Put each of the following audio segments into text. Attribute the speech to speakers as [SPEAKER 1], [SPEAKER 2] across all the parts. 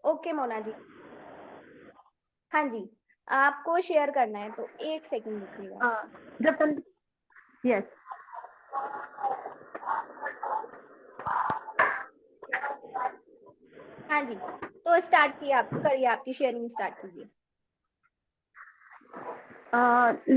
[SPEAKER 1] Okay Mona ji, हाँ जी, आपको share करना है तो 1 सेकंड रुकिएगा।
[SPEAKER 2] जब अपन यस
[SPEAKER 1] हाँ जी, तो स्टार्ट किए आप, करिए, आपकी शेयरिंग स्टार्ट कीजिए।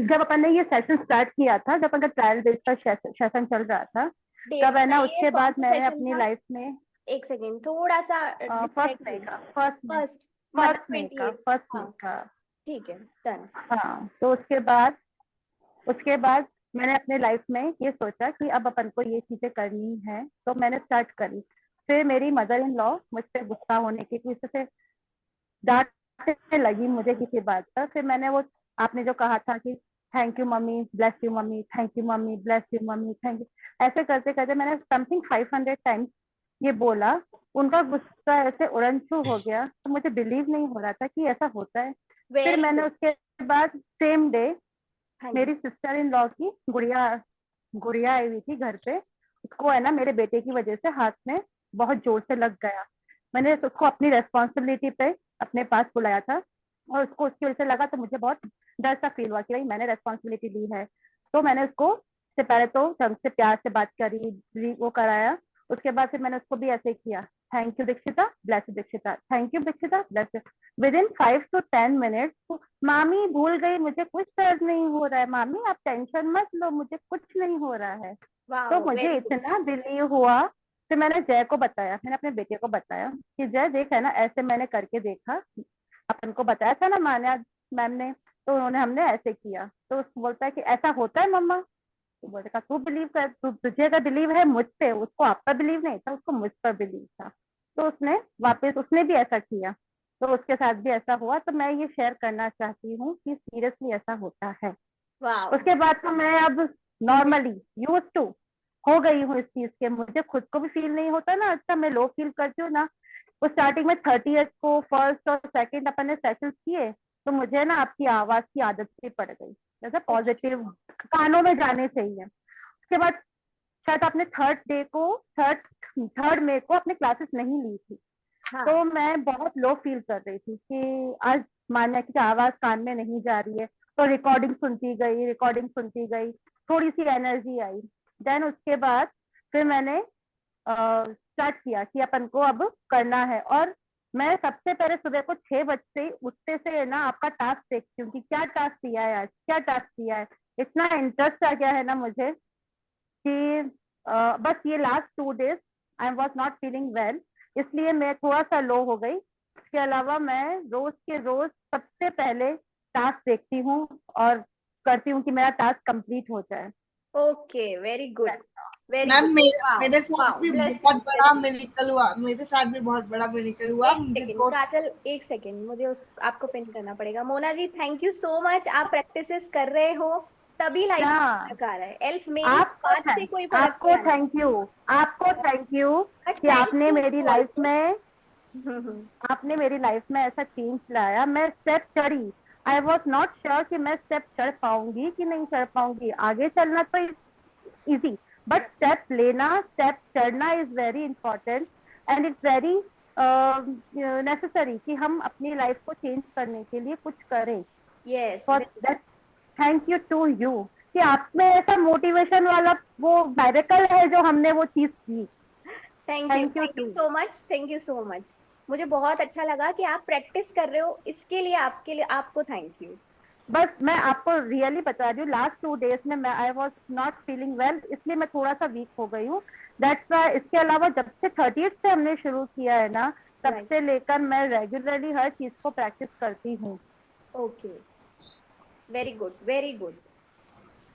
[SPEAKER 2] जब अपन ने ये सेशन स्टार्ट किया था, जब अपन का ट्रायल बेस का सेशन चल रहा था,
[SPEAKER 1] डेट
[SPEAKER 2] तब है ना,
[SPEAKER 1] बताइए
[SPEAKER 2] उसके
[SPEAKER 1] कौन
[SPEAKER 2] बाद
[SPEAKER 1] सा
[SPEAKER 2] मैंने
[SPEAKER 1] सेशन
[SPEAKER 2] अपनी
[SPEAKER 1] था?
[SPEAKER 2] लाइफ में
[SPEAKER 1] 1 सेकंड, थोड़ा सा
[SPEAKER 2] फर्स्ट
[SPEAKER 1] डिस्ट्रैक्ट
[SPEAKER 2] मई
[SPEAKER 1] हुई।
[SPEAKER 2] का फर्स्ट में
[SPEAKER 1] फर्स्ट, मतलब
[SPEAKER 2] फर्स्ट मई का
[SPEAKER 1] 28।
[SPEAKER 2] फर्स्ट मई
[SPEAKER 1] हाँ,
[SPEAKER 2] का
[SPEAKER 1] ठीक है, डन।
[SPEAKER 2] हाँ, तो उसके बाद मैंने अपने लाइफ में ये सोचा कि अब अपन को ये चीजें करनी है, तो मैंने स्टार्ट करी। फिर मेरी मदर इन लॉ मुझ पे गुस्सा होने की वजह से डांटने लगी मुझे किसी बात पर। फिर मैंने वो, आपने जो कहा था कि thank you mummy, bless you mummy, thank you mummy, bless you mummy, thank you, ऐसे करते करते मैंने समथिंग 500 टाइम्स ये बोला। उनका गुस्सा ऐसे उड़नछू हो गया, तो मुझे बिलीव नहीं हो रहा था कि ऐसा होता है। फिर
[SPEAKER 1] वेरी
[SPEAKER 2] मैंने
[SPEAKER 1] गुड।
[SPEAKER 2] उसके बाद सेम डे
[SPEAKER 1] हाँ जी।
[SPEAKER 2] मेरी सिस्टर इन लॉ की गुड़िया गुड़िया आई हुई थी घर पे। उसको है ना मेरे बेटे की वजह से हाथ में बहुत जोर से लग गया। मैंने उसको अपनी रेस्पॉन्सिबिलिटी पे अपने पास बुलाया था, और उसको उसकी वजह से लगा, तो मुझे बहुत डर सा फील हुआ कि भाई मैंने रेस्पॉन्सिबिलिटी ली है। तो मैंने उसको से पहले तो ढंग से प्यार से बात करी, वो कराया। उसके बाद फिर मैंने उसको भी ऐसे ही किया, thank you Dikshita, bless you Dikshita, thank you Dikshita, bless you. With in 5 to 10 minute मामी भूल गई, मुझे कुछ दर्द नहीं हो रहा है, मामी आप टेंशन मत लो, मुझे कुछ नहीं हो रहा है। तो
[SPEAKER 1] वाओ,
[SPEAKER 2] मुझे
[SPEAKER 1] वेरी गुड।
[SPEAKER 2] इतना बिलीव हुआ। फिर मैंने जय को बताया, मैंने अपने बेटे को बताया कि जय देख, है ना, ऐसे मैंने करके देखा, अपन को बताया था ना मान्या मैम ने, तो उन्होंने हमने ऐसे किया। तो उसको बोलता है कि ऐसा होता है मम्मा। तो बोले का तू बिलीव कर, तुझे अगर बिलीव है मुझ पे, उसको आप पर बिलीव नहीं था, उसको मुझ पर बिलीव था। तो उसने वापस उसने भी ऐसा किया, तो उसके साथ भी ऐसा हुआ। तो मैं ये शेयर करना चाहती हूँ कि सीरियसली ऐसा होता है।
[SPEAKER 1] वाओ।
[SPEAKER 2] उसके बाद तो मैं अब नॉर्मली यूज टू हो गई हूँ इस चीज के, मुझे खुद को भी फील नहीं होता ना, अच्छा मैं लो फील करती हूँ ना। वो स्टार्टिंग में 30th को फर्स्ट और सेकंड अपन ने सेशंस किए, तो मुझे ना आपकी आवाज की आदत सी पड़ गई, जैसे पॉजिटिव कानों में जाने चाहिए। उसके बाद शायद आपने थर्ड थर्ड मई को अपने क्लासेस नहीं ली थी,
[SPEAKER 1] हाँ।
[SPEAKER 2] तो मैं बहुत लो फील कर रही थी कि आज मान्या की आवाज कान में नहीं जा रही है। तो रिकॉर्डिंग सुनती गई, थोड़ी सी एनर्जी आई। देन उसके बाद फिर मैंने स्टार्ट किया कि अपन को अब करना है। और मैं सबसे पहले सुबह को 6 बजे से उठते से है ना आपका टास्क देखती हूँ कि क्या टास्क दिया है, आज क्या टास्क दिया है। इतना इंटरेस्ट आ गया है ना मुझे कि बस ये last 2 days I was not feeling well, इसलिए मैं थोड़ा सा लो हो गई। इसके अलावा मैं रोज के रोज सबसे पहले टास्क देखती हूँ और करती हूँ कि मेरा टास्क कंप्लीट हो जाए।
[SPEAKER 1] Okay, very good, very
[SPEAKER 3] ma'am
[SPEAKER 1] good. Wow,
[SPEAKER 3] मेरे साथ
[SPEAKER 1] वाओ,
[SPEAKER 3] भी
[SPEAKER 1] ब्लेस यू,
[SPEAKER 3] बहुत
[SPEAKER 1] ब्लेस
[SPEAKER 3] बड़ा
[SPEAKER 1] यू।
[SPEAKER 3] मिरेकल हुआ, मेरे साथ भी बहुत बड़ा मिरेकल हुआ।
[SPEAKER 1] एक
[SPEAKER 3] मुझे
[SPEAKER 1] सेकंड
[SPEAKER 3] दो
[SPEAKER 1] काजल, 1 सेकंड, मुझे उस आपको पिन करना पड़ेगा। Mona ji, thank you so much, आप प्रैक्टिसेस कर रहे हो तभी लाइफ में
[SPEAKER 2] हाँ,
[SPEAKER 1] फर्क आ रहा है, एल्स मेरी बात से कोई फर्क नहीं
[SPEAKER 2] आपको
[SPEAKER 1] आना
[SPEAKER 2] थैंक यू, आपको थैंक यू
[SPEAKER 1] बट
[SPEAKER 2] कि
[SPEAKER 1] थैंक यू यू ऑल्सो।
[SPEAKER 2] आपने मेरी लाइफ में ऐसा चेंज लाया। मैं स्टेप चढ़ी, आई वॉज नॉट श्योर कि मैं स्टेप चढ़ पाऊंगी कि नहीं चढ़ पाऊंगी। आगे चलना तो इजी, बट स्टेप लेना, स्टेप चढ़ना is very important, and it's very necessary कि हम अपनी लाइफ को चेंज करने के लिए कुछ करें।
[SPEAKER 1] Yes,
[SPEAKER 2] for that thank you to you कि आप में ऐसा मोटिवेशन वाला वो मेरेकल है जो हमने वो चीज की। Thank you
[SPEAKER 1] thank you
[SPEAKER 2] too.
[SPEAKER 1] So much, thank you so much. मुझे बहुत अच्छा लगा कि आप प्रैक्टिस कर रहे हो, इसके लिए आपके लिए आपको थैंक यू।
[SPEAKER 2] बस मैं आपको रियली बता रही हूँ, लास्ट 2 डेज में मैं I was not feeling well, इसलिए मैं थोड़ा सा वीक हो गई हूँ। That's why. इसके अलावा जब से 30th से हमने शुरू किया है ना, तब
[SPEAKER 1] राइट।
[SPEAKER 2] से लेकर मैं रेगुलरली हर चीज को प्रैक्टिस करती हूँ।
[SPEAKER 1] Okay, very good, very good,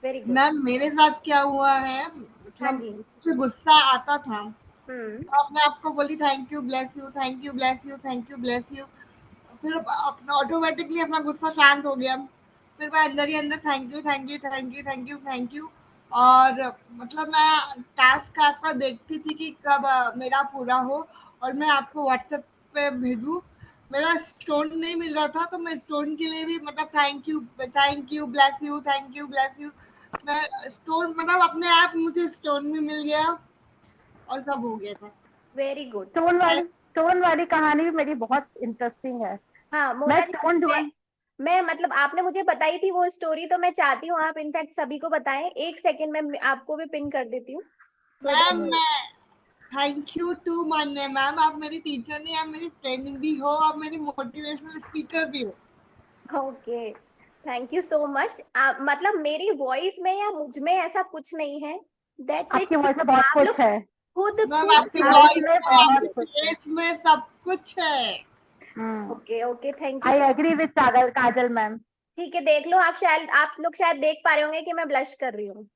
[SPEAKER 1] very good.
[SPEAKER 3] Ma'am मेरे साथ क्या हुआ है,
[SPEAKER 1] हाँ
[SPEAKER 3] मतलब
[SPEAKER 1] जी।
[SPEAKER 3] मुझे गुस्सा आता था,
[SPEAKER 1] हम्म।
[SPEAKER 3] तो अपने आप को बोली thank you bless you, thank you bless you, thank you bless you. फिर अपना ऑटोमेटिकली अपना गुस्सा शांत हो गया। फिर मैं अंदर ही अंदर thank you thank you thank you thank you thank you. और मतलब मैं टास्क आपका देखती थी कि कब मेरा पूरा हो और मैं आपको व्हाट्सएप पे भेजूँ। मेरा स्टोन नहीं मिल रहा था, तो मैं स्टोन के लिए भी मतलब thank you bless you, thank you bless you. मैं स्टोन मतलब अपने आप मुझे स्टोन भी मिल गया और सब हो गया था।
[SPEAKER 1] Very good.
[SPEAKER 2] स्टोन वाली स्टोन वाली कहानी भी मेरी बहुत इंटरेस्टिंग है।
[SPEAKER 1] हाँ
[SPEAKER 2] मैं
[SPEAKER 1] मोना जी,
[SPEAKER 2] स्टोन ढूंढ
[SPEAKER 1] मैं मतलब आपने मुझे बताई थी वो स्टोरी, तो मैं चाहती हूँ आप इनफैक्ट सभी को बताएं। एक सेकंड में आपको भी पिन कर देती हूँ सो
[SPEAKER 3] मैम
[SPEAKER 1] दैट।
[SPEAKER 3] मैं थैंक यू टू मान्य मैम, आप मेरी टीचर नहीं, आप मेरी फ्रेंड भी हो, आप मेरी मोटिवेशनल स्पीकर भी हो।
[SPEAKER 1] Okay, thank you so much. मतलब मेरी वॉइस में या मुझ में ऐसा कुछ नहीं है, दैट्स इट।
[SPEAKER 2] आपकी वॉइस में बहुत
[SPEAKER 1] आप लोग
[SPEAKER 2] कुछ है।
[SPEAKER 1] खुद
[SPEAKER 3] मैम
[SPEAKER 1] खुद
[SPEAKER 3] आपकी
[SPEAKER 2] आपकी
[SPEAKER 1] आप
[SPEAKER 2] वॉइस
[SPEAKER 3] वॉइस
[SPEAKER 2] में
[SPEAKER 3] में,
[SPEAKER 2] बहुत
[SPEAKER 3] आपके
[SPEAKER 2] कुछ है।
[SPEAKER 3] फेस में सब कुछ है।
[SPEAKER 1] Okay okay, thank you
[SPEAKER 2] I
[SPEAKER 1] so.
[SPEAKER 2] Agree with Kajal Kajal ma'am.
[SPEAKER 1] ठीक है, देख लो आप, शायद आप लोग शायद देख पा रहे होंगे कि मैं ब्लश कर रही हूँ।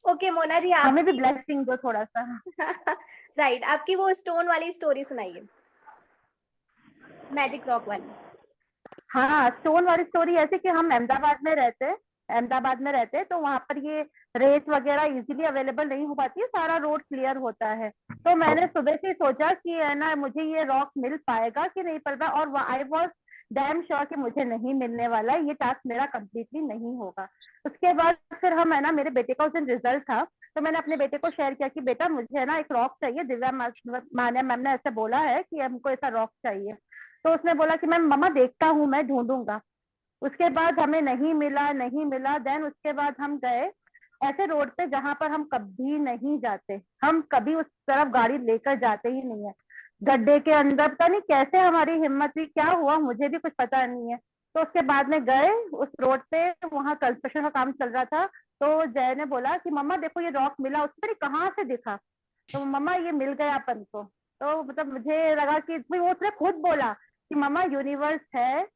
[SPEAKER 1] ओके मोना जी,
[SPEAKER 2] हमें भी
[SPEAKER 1] आपकी
[SPEAKER 2] ब्लेसिंग दो थोड़ा सा।
[SPEAKER 1] राइट, आपकी वो स्टोन वाली स्टोरी सुनाइए, मैजिक रॉक वाली।
[SPEAKER 2] हाँ, स्टोन वाली स्टोरी ऐसी कि हम अहमदाबाद में रहते हैं, तो वहां पर ये रेत वगैरह इजीली अवेलेबल नहीं हो पाती है, सारा रोड क्लियर होता है। तो मैंने सुबह से ही सोचा कि है ना, मुझे ये रॉक मिल पाएगा कि नहीं पड़ता, और आई वॉज डैम श्योर कि मुझे नहीं मिलने वाला है, ये टास्क मेरा कंप्लीटली नहीं होगा। उसके बाद फिर हम है ना, मेरे बेटे का उस दिन रिजल्ट था, तो मैंने अपने बेटे को शेयर किया कि बेटा मुझे है ना एक रॉक चाहिए, दिव्या मान्या मैम ने ऐसे बोला है कि हमको ऐसा रॉक चाहिए। तो उसने बोला कि मैम मम्मा देखता हूँ, मैं ढूंढूंगा। उसके बाद हमें नहीं मिला। देन उसके बाद हम गए ऐसे रोड पे जहां पर हम कभी नहीं जाते, हम कभी उस तरफ गाड़ी लेकर जाते ही नहीं है। गड्ढे के अंदर पता नहीं कैसे हमारी हिम्मत हुई, क्या हुआ मुझे भी कुछ पता नहीं है। तो उसके बाद में गए उस रोड पे, वहां कंस्ट्रक्शन का काम चल रहा था। तो जय ने बोला कि मम्मा देखो ये रॉक मिला, उसने कहाँ से दिखा, तो मम्मा ये मिल गया अपन को। तो मतलब मुझे लगा कि वो उसने खुद बोला कि मम्मा यूनिवर्स है,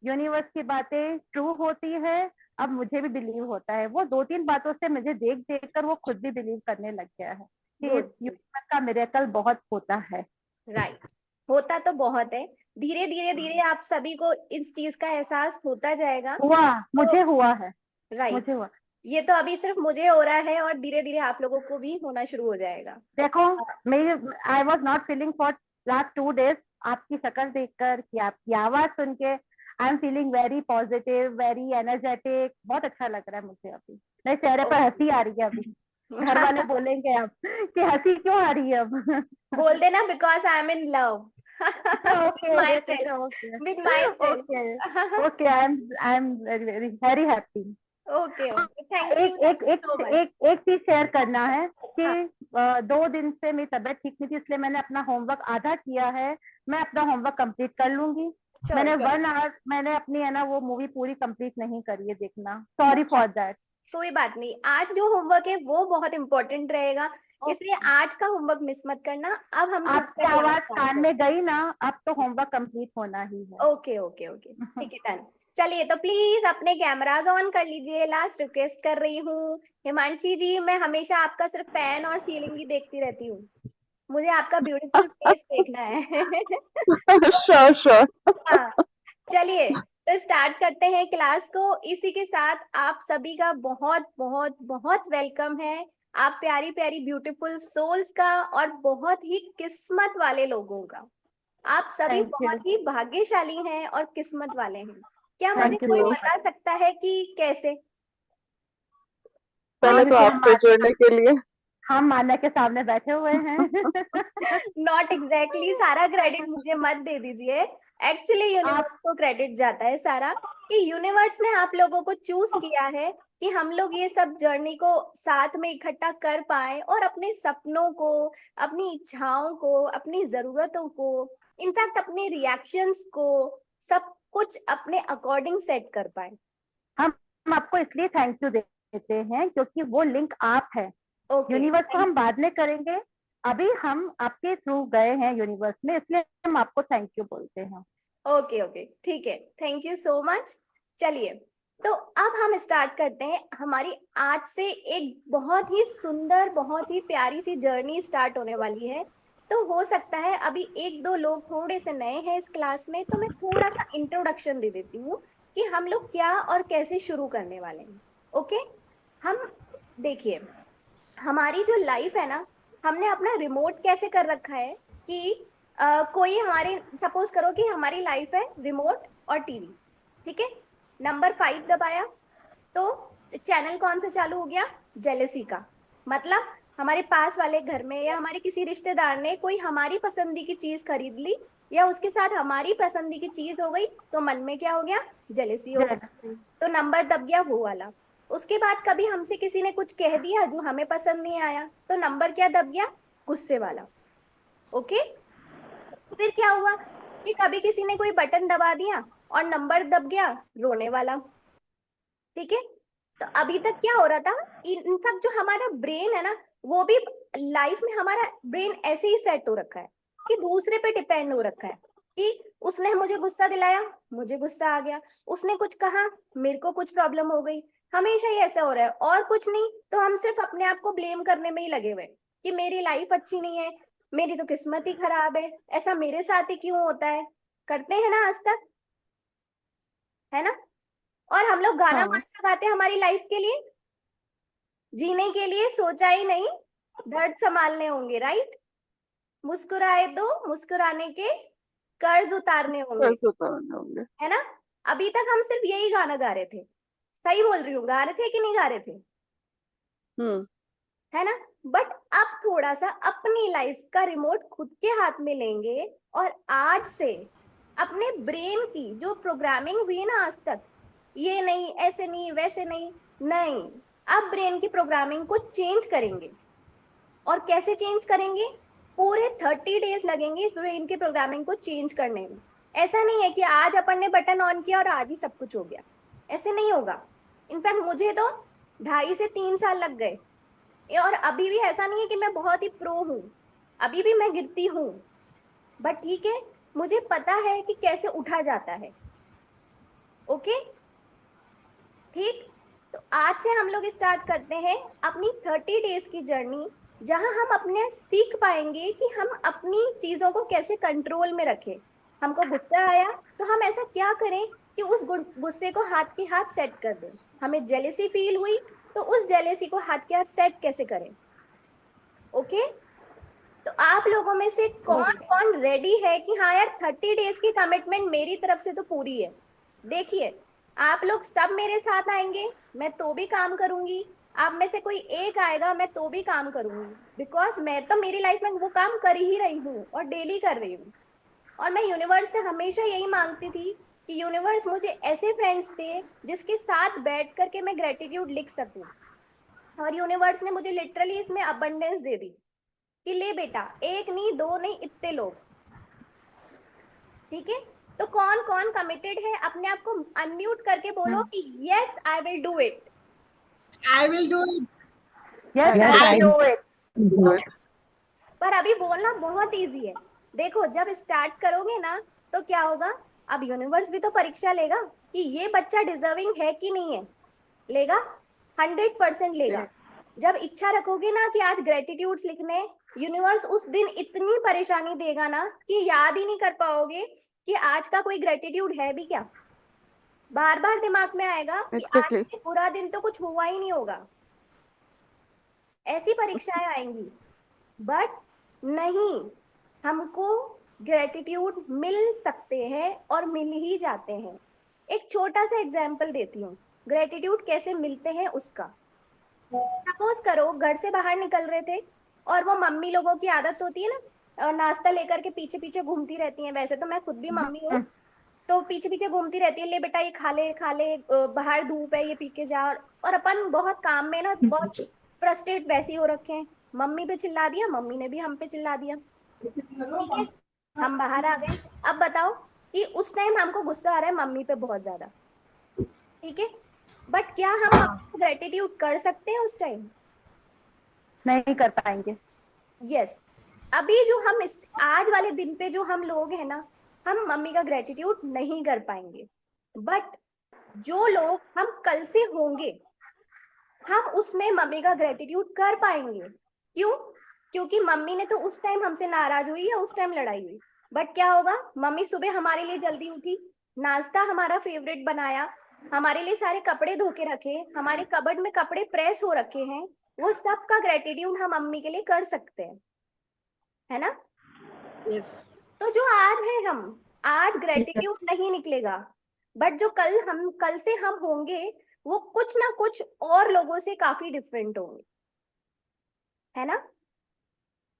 [SPEAKER 2] यूनिवर्स की बातें ट्रू होती है। अब मुझे भी बिलीव होता है, वो दो तीन बातों से मुझे देख देख कर वो खुद भी बिलीव करने लग गया है कि
[SPEAKER 1] गुड गुड,
[SPEAKER 2] यूनिवर्स का मिरेकल बहुत होता है।
[SPEAKER 1] राइट, होता तो बहुत है। धीरे धीरे धीरे आप सभी को इस चीज का एहसास होता जाएगा।
[SPEAKER 2] हुआ,
[SPEAKER 1] तो
[SPEAKER 2] मुझे हुआ है,
[SPEAKER 1] राइट,
[SPEAKER 2] मुझे हुआ।
[SPEAKER 1] ये तो अभी सिर्फ मुझे हो रहा है और धीरे धीरे आप लोगों को भी होना शुरू हो जाएगा।
[SPEAKER 2] देखो, मेरी I was not feeling for last 2 days, आपकी शक्ल देखकर, कि आपकी आवाज सुन के I am feeling very positive, very energetic, बहुत अच्छा लग रहा है मुझे अभी। मेरे चेहरे पर हंसी आ रही है अभी। घर वाले बोलेंगे अब कि हंसी क्यों आ रही है अब।
[SPEAKER 1] बोल देना because I am in love with
[SPEAKER 2] okay
[SPEAKER 1] my self,
[SPEAKER 2] okay
[SPEAKER 1] with my
[SPEAKER 2] okay
[SPEAKER 1] self.
[SPEAKER 2] Okay, I am very very very happy.
[SPEAKER 1] Okay okay,
[SPEAKER 2] एक एक
[SPEAKER 1] थैंक यू
[SPEAKER 2] एक
[SPEAKER 1] सो मच।
[SPEAKER 2] एक एक चीज शेयर करना है कि
[SPEAKER 1] हाँ
[SPEAKER 2] 2 दिन से मेरी तबीयत ठीक नहीं थी, इसलिए मैंने अपना होमवर्क आधा किया है। मैं अपना होमवर्क कंप्लीट कर लूंगी।
[SPEAKER 1] श्योर
[SPEAKER 2] मैंने
[SPEAKER 1] श्योर।
[SPEAKER 2] 1 आवर मैंने अपनी है ना वो मूवी पूरी कंप्लीट नहीं करी है, देखना, सॉरी
[SPEAKER 1] अच्छा,
[SPEAKER 2] फॉर दैट।
[SPEAKER 1] कोई बात नहीं, आज जो होमवर्क है वो बहुत इंपॉर्टेंट रहेगा, इसलिए आज का होमवर्क मिस मत करना। अब हम खुद
[SPEAKER 2] आपकी
[SPEAKER 1] का क्लास
[SPEAKER 2] आवाज
[SPEAKER 1] स्टार्ट
[SPEAKER 2] कान
[SPEAKER 1] करते
[SPEAKER 2] में गई ना, अब तो होमवर्क कंप्लीट होना ही है।
[SPEAKER 1] हैं। ओके ओके ओके, ठीक है, डन। चलिए तो प्लीज अपने कैमराज ऑन कर लीजिए, लास्ट रिक्वेस्ट कर रही हूँ। हिमांशी जी, मैं हमेशा आपका सिर्फ फैन और सीलिंग ही देखती रहती हूँ, मुझे आपका ब्यूटीफुल फेस देखना है।
[SPEAKER 4] Sure sure.
[SPEAKER 1] हाँ, चलिए तो स्टार्ट करते हैं क्लास को। इसी के साथ आप सभी का बहुत बहुत बहुत वेलकम है, आप प्यारी प्यारी ब्यूटीफुल सोल्स का और बहुत ही किस्मत वाले लोगों का। आप सभी
[SPEAKER 2] थैंक यू,
[SPEAKER 1] बहुत ही भाग्यशाली हैं और किस्मत वाले हैं। क्या मुझे
[SPEAKER 2] थैंक यू
[SPEAKER 1] कोई
[SPEAKER 2] सो मच।
[SPEAKER 1] बता सकता है कि कैसे?
[SPEAKER 4] पहले
[SPEAKER 2] हाँ,
[SPEAKER 4] तो
[SPEAKER 2] क्योंकि
[SPEAKER 4] आपको जुड़ने के लिए
[SPEAKER 2] हम मान्या के सामने बैठे हुए हैं।
[SPEAKER 1] नॉट एग्जैक्टली, सारा क्रेडिट मुझे मत दे दीजिए। एक्चुअली
[SPEAKER 2] आप
[SPEAKER 1] यूनिवर्स को क्रेडिट जाता है सारा, कि यूनिवर्स ने आप लोगों को चूज किया है कि हम लोग ये सब जर्नी को साथ में इकट्ठा कर पाए और अपने सपनों को, अपनी इच्छाओं को, अपनी जरूरतों को, इनफैक्ट अपने रिएक्शंस को, सब कुछ अपने अकॉर्डिंग सेट कर पाए।
[SPEAKER 2] हम आपको इसलिए थैंक यू देते हैं क्योंकि वो लिंक आप है।
[SPEAKER 1] ओके,
[SPEAKER 2] यूनिवर्स को
[SPEAKER 1] थैंक
[SPEAKER 2] हम
[SPEAKER 1] यू।
[SPEAKER 2] बाद में करेंगे, अभी हम आपके थ्रू गए हैं यूनिवर्स में, इसलिए हम आपको थैंक यू बोलते हैं।
[SPEAKER 1] ओके ओके, ठीक है, थैंक यू सो मच। चलिए तो अब हम स्टार्ट करते हैं, हमारी आज से एक बहुत ही सुंदर, बहुत ही प्यारी सी जर्नी स्टार्ट होने वाली है। तो हो सकता है अभी एक दो लोग थोड़े से नए हैं इस क्लास में, तो मैं थोड़ा सा इंट्रोडक्शन दे देती हूँ कि हम लोग क्या और कैसे शुरू करने वाले हैं। ओके, हम देखिए, हमारी जो लाइफ है ना, हमने अपना रिमोट कैसे कर रखा है कि कोई हमारे, सपोज करो कि हमारी लाइफ है रिमोट और टीवी, ठीक है, नंबर 5 दबाया तो चैनल कौन सा चालू हो गया? जेलेसी का। मतलब हमारे पास वाले घर में या हमारे किसी रिश्तेदार ने कोई हमारी पसंदी की चीज खरीद ली या उसके साथ हमारी पसंदी की चीज हो गई, तो मन में क्या हो गया, जेलेसी हो गई,
[SPEAKER 2] jealousy,
[SPEAKER 1] तो नंबर दब गया वो वाला। उसके बाद कभी हमसे किसी ने कुछ कह दिया जो हमें पसंद नहीं आया, तो नंबर क्या दब गया, गुस्से वाला। ओके, फिर क्या हुआ कि कभी किसी ने कोई बटन दबा दिया और नंबर दब गया, रोने वाला। ठीक है, तो अभी तक क्या हो रहा था, इनफैक्ट जो हमारा ब्रेन है ना, वो भी लाइफ में हमारा ब्रेन ऐसे ही सेट हो रखा है कि दूसरे पे डिपेंड हो रखा है कि उसने मुझे गुस्सा दिलाया, मुझे गुस्सा आ गया, उसने कुछ कहा, मेरे को कुछ प्रॉब्लम हो गई। हमेशा ही ऐसा हो रहा है और कुछ नहीं, तो हम सिर्फ अपने आप को ब्लेम करने में ही लगे हुए हैं कि मेरी लाइफ अच्छी नहीं है, मेरी तो किस्मत ही खराब है, ऐसा मेरे साथ ही क्यों होता है। करते हैं ना आज तक, है ना। और हम लोग गाना
[SPEAKER 4] हाँ
[SPEAKER 1] कौन सा गाते हैं हमारी लाइफ के लिए, जीने के लिए सोचा ही नहीं, दर्द संभालने होंगे, राइट। मुस्कुराए तो मुस्कुराने के कर्ज उतारने होंगे,
[SPEAKER 4] कैसे उतारने होंगे।
[SPEAKER 1] है ना। अभी तक हम सिर्फ यही गाना गा रहे थे, सही बोल रही हूँ, गा रहे थे कि नहीं गा रहे थे,
[SPEAKER 4] हम्म।
[SPEAKER 1] है ना। बट अब थोड़ा सा अपनी लाइफ का रिमोट खुद के हाथ में लेंगे और आज से अपने ब्रेन की जो प्रोग्रामिंग हुई ना आज तक, ये नहीं, ऐसे नहीं, वैसे नहीं, नहीं, अब ब्रेन की प्रोग्रामिंग को चेंज करेंगे। और कैसे चेंज करेंगे, पूरे 30 डेज लगेंगे इस ब्रेन की प्रोग्रामिंग को चेंज करने में। ऐसा नहीं है कि आज अपन ने बटन ऑन किया और आज ही सब कुछ हो गया, ऐसे नहीं होगा। इनफैक्ट मुझे तो 2.5 से 3 साल लग गए, और अभी भी ऐसा नहीं है कि मैं बहुत ही प्रो हूँ, अभी भी मैं गिरती हूँ, बट ठीक है, मुझे पता है कि कैसे उठा जाता है। ओके, ठीक। तो आज से हम लोग स्टार्ट करते हैं अपनी 30 डेज की जर्नी, जहां हम अपने सीख पाएंगे कि हम अपनी चीजों को कैसे कंट्रोल में रखें। हमको गुस्सा आया तो हम ऐसा क्या करें कि उस गुस्से को हाथ के हाथ सेट कर दें। हमें जेलेसी फील हुई तो उस जेलेसी को हाथ के हाथ सेट कैसे करें। ओके, तो आप लोगों में से कौन कौन रेडी है कि हाँ यार 30 डेज की कमिटमेंट मेरी तरफ से तो पूरी है। देखिए, आप लोग सब मेरे साथ आएंगे, मैं तो भी काम करूंगी, आप में से कोई एक आएगा मैं तो भी काम करूंगी, बिकॉज मैं तो मेरी लाइफ में वो काम कर ही रही हूँ और डेली कर रही हूँ। और मैं यूनिवर्स से हमेशा यही मांगती थी कि यूनिवर्स मुझे ऐसे फ्रेंड्स दे जिसके साथ बैठ करके मैं ग्रेटिट्यूड लिख सकूं। और यूनिवर्स ने मुझे लिटरली इसमें अबंडेंस दे दी कि ले बेटा, एक नहीं, दो नहीं, इतने लोग। ठीक है, तो कौन कौन कमिटेड है, अपने आप को अनम्यूट करके बोलो कि yes I will do it.
[SPEAKER 3] I will do it.
[SPEAKER 2] yes,
[SPEAKER 4] Yes,
[SPEAKER 2] I
[SPEAKER 4] I
[SPEAKER 2] will do it.
[SPEAKER 4] do it.
[SPEAKER 1] पर अभी बोलना बहुत इजी है। देखो, जब स्टार्ट करोगे ना तो क्या होगा, अब यूनिवर्स भी तो परीक्षा लेगा कि ये बच्चा डिजर्विंग है कि नहीं है। लेगा, 100% लेगा।
[SPEAKER 2] Yes.
[SPEAKER 1] जब इच्छा रखोगे ना कि आज ग्रेटिट्यूड्स लिखने, यूनिवर्स उस दिन इतनी परेशानी देगा ना कि याद ही नहीं कर पाओगे कि आज का कोई ग्रेटिट्यूड है भी क्या। बार बार दिमाग में आएगा कि आज
[SPEAKER 4] Exactly.
[SPEAKER 1] से पूरा दिन तो कुछ हुआ ही नहीं होगा, ऐसी परीक्षाएं आएंगी। बट नहीं, हमको ग्रेटिट्यूड मिल सकते हैं और मिल ही जाते हैं। एक छोटा सा एग्जाम्पल देती हूँ, ग्रेटिट्यूड कैसे मिलते हैं उसका। सपोज करो घर से बाहर निकल रहे थे और वो मम्मी लोगों की आदत होती है ना, नाश्ता लेकर के पीछे पीछे घूमती रहती हैं, वैसे तो मैं खुद भी मम्मी हूँ, तो पीछे पीछे घूमती रहती है, ले बेटा ये खा ले खा ले, बाहर धूप है ये पी के जा। और अपन बहुत काम में ना बहुत फ्रस्ट्रेट वैसे ही हो रखे हैं, मम्मी पे चिल्ला दिया, मम्मी ने भी हम पे चिल्ला दिया। ठीक है, हम बाहर आ गए। अब बताओ कि उस टाइम हमको गुस्सा आ रहा है मम्मी पे बहुत ज्यादा, ठीक है, बट क्या हम ग्रेटिट्यूड कर सकते हैं उस टाइम।
[SPEAKER 2] नहीं कर पाएंगे।
[SPEAKER 1] यस, अभी जो हम आज वाले दिन पे जो हम लोग हैं ना, हम मम्मी का ग्रेटिट्यूड नहीं कर पाएंगे। बट जो लोग हम कल से होंगे, हम उसमें मम्मी का ग्रेटिट्यूड कर पाएंगे। क्यों, क्योंकि मम्मी ने तो उस टाइम हमसे नाराज हुई या उस टाइम लड़ाई हुई, बट क्या होगा, मम्मी सुबह हमारे लिए जल्दी उठी, नाश्ता हमारा फेवरेट बनाया, हमारे लिए सारे कपड़े धो के रखे, हमारे कबर्ड में कपड़े प्रेस हो रखे हैं, वो सब का ग्रेटिट्यूड हम मम्मी के लिए कर सकते हैं, है ना।
[SPEAKER 3] Yes.
[SPEAKER 1] तो जो आज है, हम आज ग्रेटिट्यूड नहीं निकलेगा, बट जो कल से हम होंगे वो कुछ ना कुछ और लोगों से काफी डिफरेंट होंगे। है ना।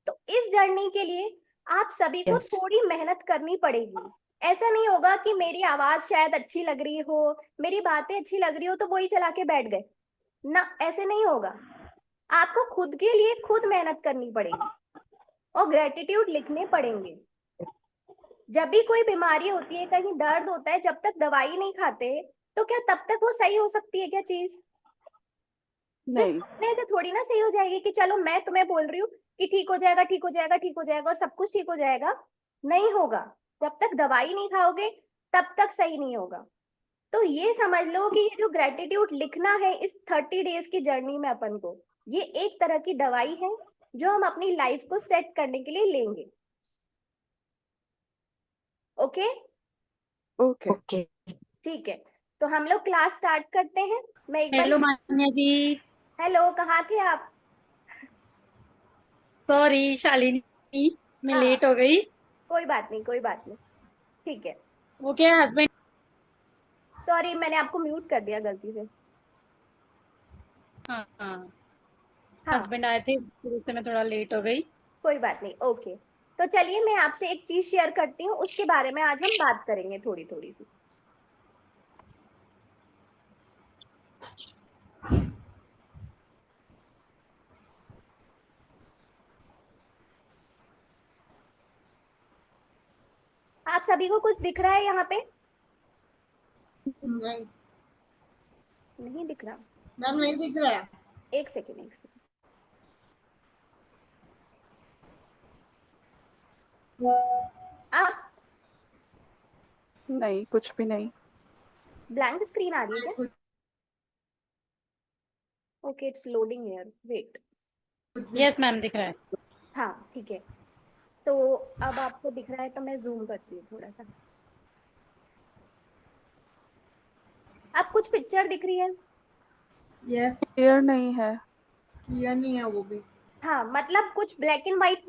[SPEAKER 1] तो इस जर्नी के लिए आप सभी को
[SPEAKER 5] Yes.
[SPEAKER 1] थोड़ी मेहनत करनी पड़ेगी। ऐसा नहीं होगा कि मेरी आवाज शायद अच्छी लग रही हो, मेरी बातें अच्छी लग रही हो तो वही चला के बैठ गए ना, ऐसे नहीं होगा। आपको खुद के लिए खुद मेहनत करनी पड़ेगी और ग्रेटिट्यूड लिखने पड़ेंगे। जब भी कोई बीमारी होती है, कहीं दर्द होता है, जब तक दवाई नहीं खाते तो क्या तब तक वो सही हो सकती है क्या चीज? सिर्फ
[SPEAKER 4] नहीं।
[SPEAKER 1] सुनने से थोड़ी ना सही हो जाएगी कि चलो मैं तुम्हें बोल रही हूँ कि ठीक हो जाएगा, ठीक हो जाएगा, ठीक हो जाएगा और सब कुछ ठीक हो जाएगा। नहीं होगा। जब तक दवाई नहीं खाओगे तब तक सही नहीं होगा। तो ये समझ लो कि ये जो ग्रेटिट्यूड लिखना है इस 30 डेज की जर्नी में अपन को, ये एक तरह की दवाई है जो हम अपनी लाइफ को सेट करने के लिए लेंगे। Okay
[SPEAKER 4] okay.
[SPEAKER 5] Okay.
[SPEAKER 1] ठीक है, तो हम लोग क्लास स्टार्ट करते हैं। मैं एक
[SPEAKER 6] हेलो
[SPEAKER 1] बार,
[SPEAKER 6] मान्या जी।
[SPEAKER 1] हेलो, कहाँ थे आप?
[SPEAKER 6] सॉरी शालिनी, मैं
[SPEAKER 1] हाँ,
[SPEAKER 6] लेट हो गई।
[SPEAKER 1] कोई बात नहीं, कोई बात नहीं, ठीक है।
[SPEAKER 6] वो क्या हस्बैंड,
[SPEAKER 1] सॉरी, मैंने आपको म्यूट कर दिया गलती से।
[SPEAKER 6] हाँ
[SPEAKER 1] हाँ,
[SPEAKER 6] हस्बैंड आए थे फिर उससे मैं थोड़ा लेट हो गई।
[SPEAKER 1] कोई बात नहीं, ओके। तो चलिए मैं आपसे एक चीज शेयर करती हूँ, उसके बारे में आज हम बात करेंगे थोड़ी थोड़ी सी। आप सभी को कुछ दिख रहा है यहाँ पे?
[SPEAKER 3] नहीं
[SPEAKER 1] नहीं दिख रहा?
[SPEAKER 3] मैम, नहीं दिख रहा है।
[SPEAKER 1] एक सेकेंड, एक सेकेंड। आप
[SPEAKER 4] नहीं, कुछ भी नहीं।
[SPEAKER 1] ब्लैंक स्क्रीन आ रही है क्या?
[SPEAKER 3] कुछ
[SPEAKER 1] okay, it's loading here, wait.
[SPEAKER 3] भी
[SPEAKER 6] यस मैम दिख रहा है।
[SPEAKER 1] हाँ ठीक है, तो अब आपको दिख रहा है तो मैं जूम करती हूँ थोड़ा सा। अब कुछ पिक्चर दिख रही है?
[SPEAKER 3] यस,
[SPEAKER 4] क्लियर नहीं है।
[SPEAKER 3] क्लियर नहीं है वो भी।
[SPEAKER 1] हाँ, मतलब कुछ ब्लैक एंड व्हाइट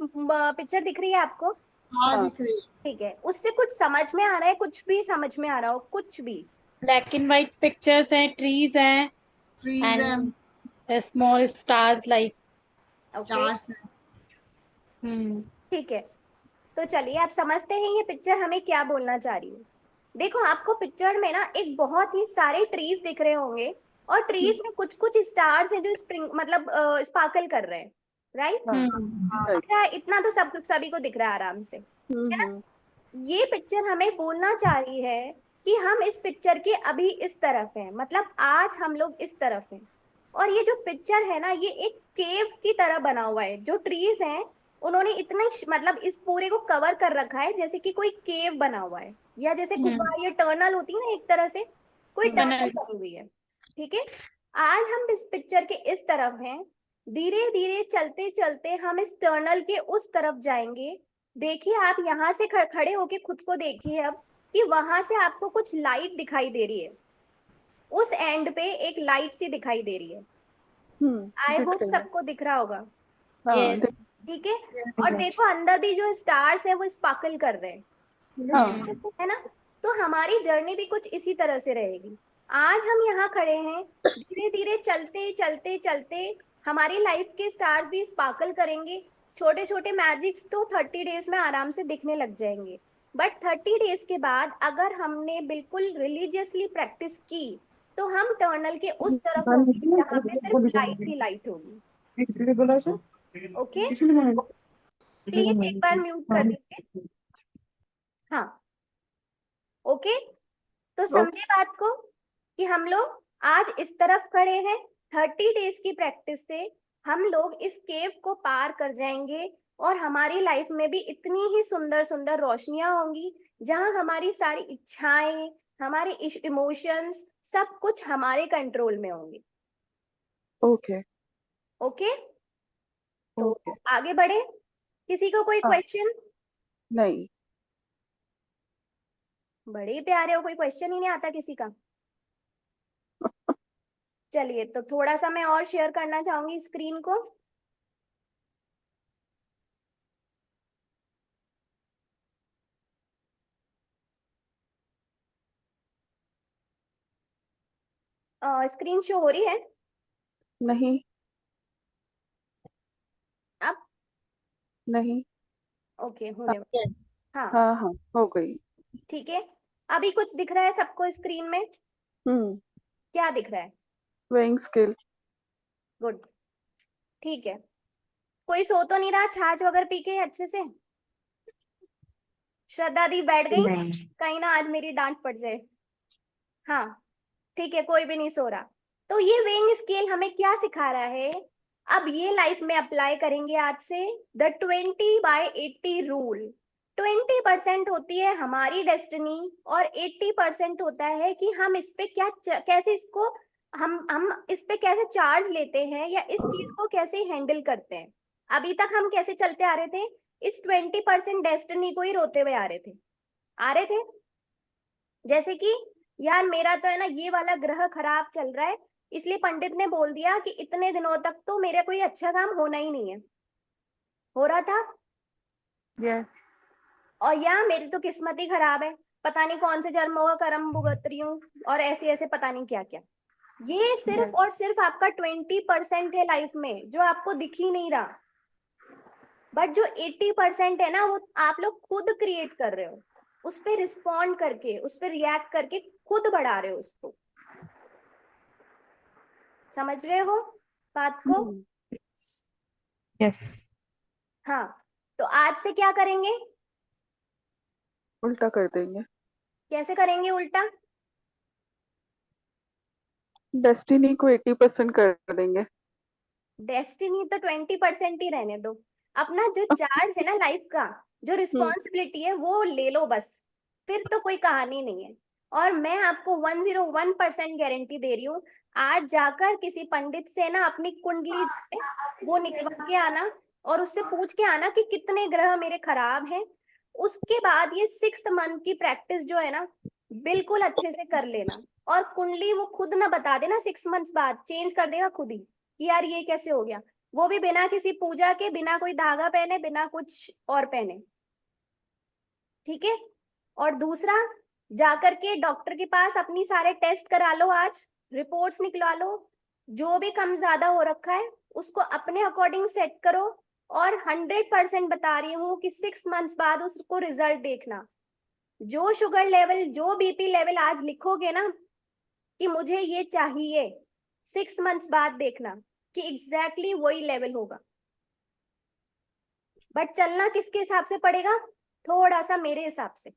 [SPEAKER 1] पिक्चर दिख रही है आपको?
[SPEAKER 3] हाँ,
[SPEAKER 4] हाँ।
[SPEAKER 3] दिख रही है।
[SPEAKER 1] ठीक है, उससे कुछ समझ में आ रहा है? कुछ भी समझ में आ रहा हो, कुछ भी?
[SPEAKER 6] ब्लैक एंड व्हाइट पिक्चर्स हैं, ट्रीज हैं
[SPEAKER 3] ट्रीज है,
[SPEAKER 6] and small stars like.
[SPEAKER 1] Okay,
[SPEAKER 3] stars है।
[SPEAKER 1] ठीक है। तो चलिए, आप समझते हैं ये पिक्चर हमें क्या बोलना चाह रही है। देखो, आपको पिक्चर में ना एक बहुत ही सारे ट्रीज दिख रहे होंगे और ट्रीज में कुछ कुछ स्टार्स हैं जो स्प्रिंग मतलब स्पार्कल कर रहे हैं, राइट?
[SPEAKER 4] हाँ।
[SPEAKER 3] हाँ,
[SPEAKER 4] राइट।
[SPEAKER 1] क्या इतना तो सब सभी को दिख रहा है आराम से, है ना?
[SPEAKER 4] हम्म।
[SPEAKER 1] ये पिक्चर हमें बोलना चाह रही है कि हम इस पिक्चर के अभी इस तरफ हैं, मतलब आज हम लोग इस तरफ हैं। और ये जो पिक्चर है ना, ये एक केव की तरह बना हुआ है। जो ट्रीज हैं उन्होंने इतना मतलब इस पूरे को कवर कर रखा है जैसे कि कोई केव बना हुआ है, या जैसे गुफा या टनल होती है ना, एक तरह से कोई टनल
[SPEAKER 6] टनल।
[SPEAKER 1] बनी हुई है। ठीक है, आज हम इस पिक्चर के इस तरफ हैं। धीरे धीरे चलते चलते हम इस टनल के उस तरफ जाएंगे। देखिए, आप यहाँ से खड़े होके खुद को देखिए अब कि वहां से आपको कुछ लाइट दिखाई दे रही है। उस एंड पे एक लाइट सी दिखाई दे रही है। आई
[SPEAKER 4] दिख
[SPEAKER 1] होप
[SPEAKER 4] रही है।
[SPEAKER 1] सबको दिख रहा होगा।
[SPEAKER 4] हाँ,
[SPEAKER 6] यस।
[SPEAKER 1] ठीक है,
[SPEAKER 3] yes,
[SPEAKER 1] और
[SPEAKER 5] Yes.
[SPEAKER 1] देखो अंदर भी जो स्टार्स है वो स्पार्कल कर रहे हैं,
[SPEAKER 4] हाँ।
[SPEAKER 1] है ना? तो हमारी जर्नी भी कुछ इसी तरह से रहेगी। आज हम यहाँ खड़े हैं, धीरे धीरे चलते चलते चलते हमारी लाइफ के स्टार्स भी स्पार्कल करेंगे। छोटे छोटे मैजिक्स तो 30 डेज में आराम से दिखने लग जाएंगे। बट 30 डेज के बाद अगर हमने बिल्कुल रिलीजियसली प्रैक्टिस की तो हम टर्नल के उस तरफ होंगे जहाँ पे सिर्फ लाइट ही लाइट होगी। ओके, प्लीज एक बार म्यूट कर दीजिए। हाँ, ओके। तो समझे बात को कि हम लोग आज इस तरफ खड़े हैं। 30 डेज की प्रैक्टिस से हम लोग इस केव को पार कर जाएंगे और हमारी लाइफ में भी इतनी ही सुंदर सुंदर रोशनियां होंगी जहां हमारी सारी इच्छाएं, हमारे इमोशंस, सब कुछ हमारे कंट्रोल में होंगे।
[SPEAKER 4] ओके।
[SPEAKER 1] ओके, तो
[SPEAKER 4] ओके।
[SPEAKER 1] आगे बढ़े। किसी को कोई
[SPEAKER 4] हाँ।
[SPEAKER 1] क्वेश्चन?
[SPEAKER 4] नहीं।
[SPEAKER 1] बड़े प्यारे हो, कोई क्वेश्चन ही नहीं आता किसी का। चलिए, तो थोड़ा सा मैं और शेयर करना चाहूंगी स्क्रीन को। स्क्रीन शो हो रही है?
[SPEAKER 4] नहीं। नहीं।
[SPEAKER 1] ओके, होने वाला।
[SPEAKER 6] Yes.
[SPEAKER 1] हाँ,
[SPEAKER 4] हाँ हाँ, हो गई।
[SPEAKER 1] ठीक है। अभी कुछ दिख रहा है सबको स्क्रीन में? क्या दिख रहा है?
[SPEAKER 4] Weighing scale.
[SPEAKER 1] गुड, ठीक है। कोई सो तो नहीं रहा छाछ वगैरह पी के अच्छे से? श्रद्धा दी बैठ गई,
[SPEAKER 2] नहीं।
[SPEAKER 1] कहीं ना आज मेरी डांट पड़ जाए। हाँ, ठीक है, कोई भी नहीं सो रहा। तो ये वेइंग स्केल हमें क्या सिखा रहा है? अब ये लाइफ में अप्लाई करेंगे आज से द 20/80 रूल। 20% होती है हमारी डेस्टिनी और 80% होता है कि हम इस पे कैसे इसको हम इस पे कैसे चार्ज लेते हैं या इस चीज को कैसे हैंडल करते हैं। अभी तक हम कैसे चलते आ रहे थे? इस 20% डेस्टिनी को ही रोते हुए आ रहे थे। जैसे कि यार मेरा तो है ना ये वाला ग्रह खराब चल रहा है, इसलिए पंडित ने बोल दिया कि इतने दिनों तक तो मेरा कोई अच्छा काम होना ही नहीं है। हो रहा था।
[SPEAKER 2] यस।
[SPEAKER 1] और या मेरी तो किस्मत ही खराब है, पता नहीं कौन से जन्मों का कर्म भुगत रही हूँ, और ऐसे ऐसे पता नहीं क्या क्या। ये सिर्फ और सिर्फ आपका 20% है लाइफ में, जो आपको दिख ही नहीं रहा। बट जो 80% है ना, वो आप लोग खुद क्रिएट कर रहे हो, उस पर रिस्पॉन्ड करके, उस पर रिएक्ट करके खुद बढ़ा रहे हो उसको। समझ रहे हो बात को?
[SPEAKER 5] यस।
[SPEAKER 1] हाँ, तो आज से क्या करेंगे?
[SPEAKER 4] उल्टा कर देंगे।
[SPEAKER 1] कैसे करेंगे उल्टा?
[SPEAKER 4] डेस्टिनी को 80% कर देंगे।
[SPEAKER 1] डेस्टिनी तो 20% ही रहने दो। अपना जो चार्ज है ना लाइफ का, जो रिस्पॉन्सिबिलिटी है वो ले लो बस, फिर तो कोई कहानी नहीं है। और मैं आपको 101% गारंटी दे रही हूँ, आज जाकर किसी पंडित से ना अपनी कुंडली वो निकलवा के आना, और उससे पूछ के आना कि कितने ग्रह मेरे खराब हैं। उसके बाद ये 6th मंथ की प्रैक्टिस जो है ना, बिल्कुल अच्छे से कर लेना। और कुंडली वो खुद ना बता देना, 6 मंथ्स बाद चेंज कर देगा खुद ही कि यार ये कैसे हो गया। वो भी बिना किसी पूजा के, बिना कोई धागा पहने, बिना कुछ और पहने। ठीक है। और दूसरा, जाकर के डॉक्टर के पास अपनी सारे टेस्ट करा लो, आज रिपोर्ट्स निकलवा लो, जो भी कम ज्यादा हो रखा है उसको अपने अकॉर्डिंग सेट करो। और 100% बता रही हूँ कि 6 मंथ्स बाद उसको रिजल्ट देखना। जो शुगर लेवल, जो बीपी लेवल आज लिखोगे ना कि मुझे ये चाहिए, 6 मंथ्स बाद देखना कि एग्जैक्टली वही लेवल होगा। बट चलना किसके हिसाब से पड़ेगा? थोड़ा सा मेरे हिसाब से,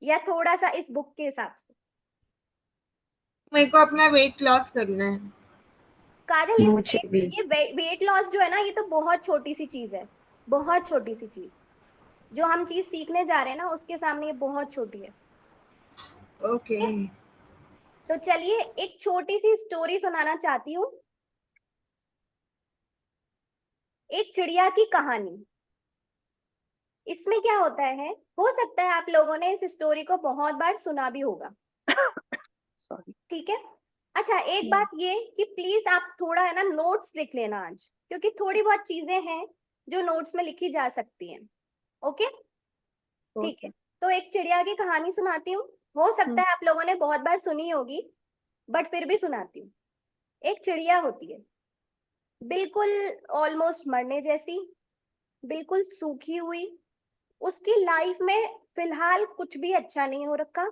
[SPEAKER 1] या थोड़ा सा इस बुक के हिसाब से।
[SPEAKER 3] मेरे को अपना वेट लॉस करना है।
[SPEAKER 1] काजल,
[SPEAKER 5] मुझे भी।
[SPEAKER 1] ये वेट लॉस जो है ना, ये तो बहुत छोटी सी चीज है, बहुत छोटी सी चीज। जो हम चीज सीखने जा रहे हैं ना, उसके सामने ये बहुत छोटी है।
[SPEAKER 3] ओके।
[SPEAKER 1] तो चलिए एक छोटी सी स्टोरी सुनाना चाहती हूँ, एक चिड़िया की कहानी। इसमें क्या होता है, हो सकता है आप लोगों ने इस स्टोरी को बहुत बार सुना भी होगा।
[SPEAKER 4] सॉरी।
[SPEAKER 1] ठीक है। अच्छा, एक बात ये कि प्लीज आप थोड़ा है ना नोट्स लिख लेना आज, क्योंकि थोड़ी बहुत चीजें हैं जो नोट्स में लिखी जा सकती हैं। ओके, ठीक है। तो एक चिड़िया की कहानी सुनाती हूँ, हो सकता है आप लोगों ने बहुत बार सुनी होगी, बट फिर भी सुनाती हूँ। एक चिड़िया होती है, बिल्कुल ऑलमोस्ट मरने जैसी, बिल्कुल सूखी हुई। उसकी लाइफ में फिलहाल कुछ भी अच्छा नहीं हो रखा।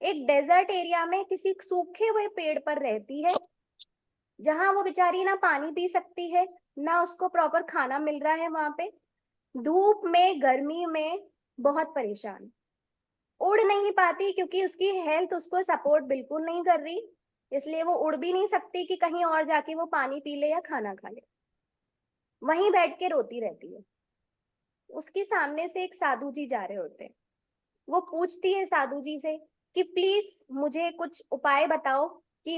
[SPEAKER 1] एक डेजर्ट एरिया में किसी सूखे हुए पेड़ पर रहती है, जहां वो बेचारी ना पानी पी सकती है, ना उसको प्रॉपर खाना मिल रहा है वहां पे। धूप में, गर्मी में बहुत परेशान, उड़ नहीं पाती क्योंकि उसकी हेल्थ उसको सपोर्ट बिल्कुल नहीं कर रही, इसलिए वो उड़ भी नहीं सकती कि कहीं और जाके वो पानी पी ले या खाना खा ले। वहीं बैठ के रोती रहती है। उसके सामने से एक साधु जी जा रहे होते हैं। वो पूछती है साधु जी से कि प्लीज मुझे कुछ उपाय बताओ कि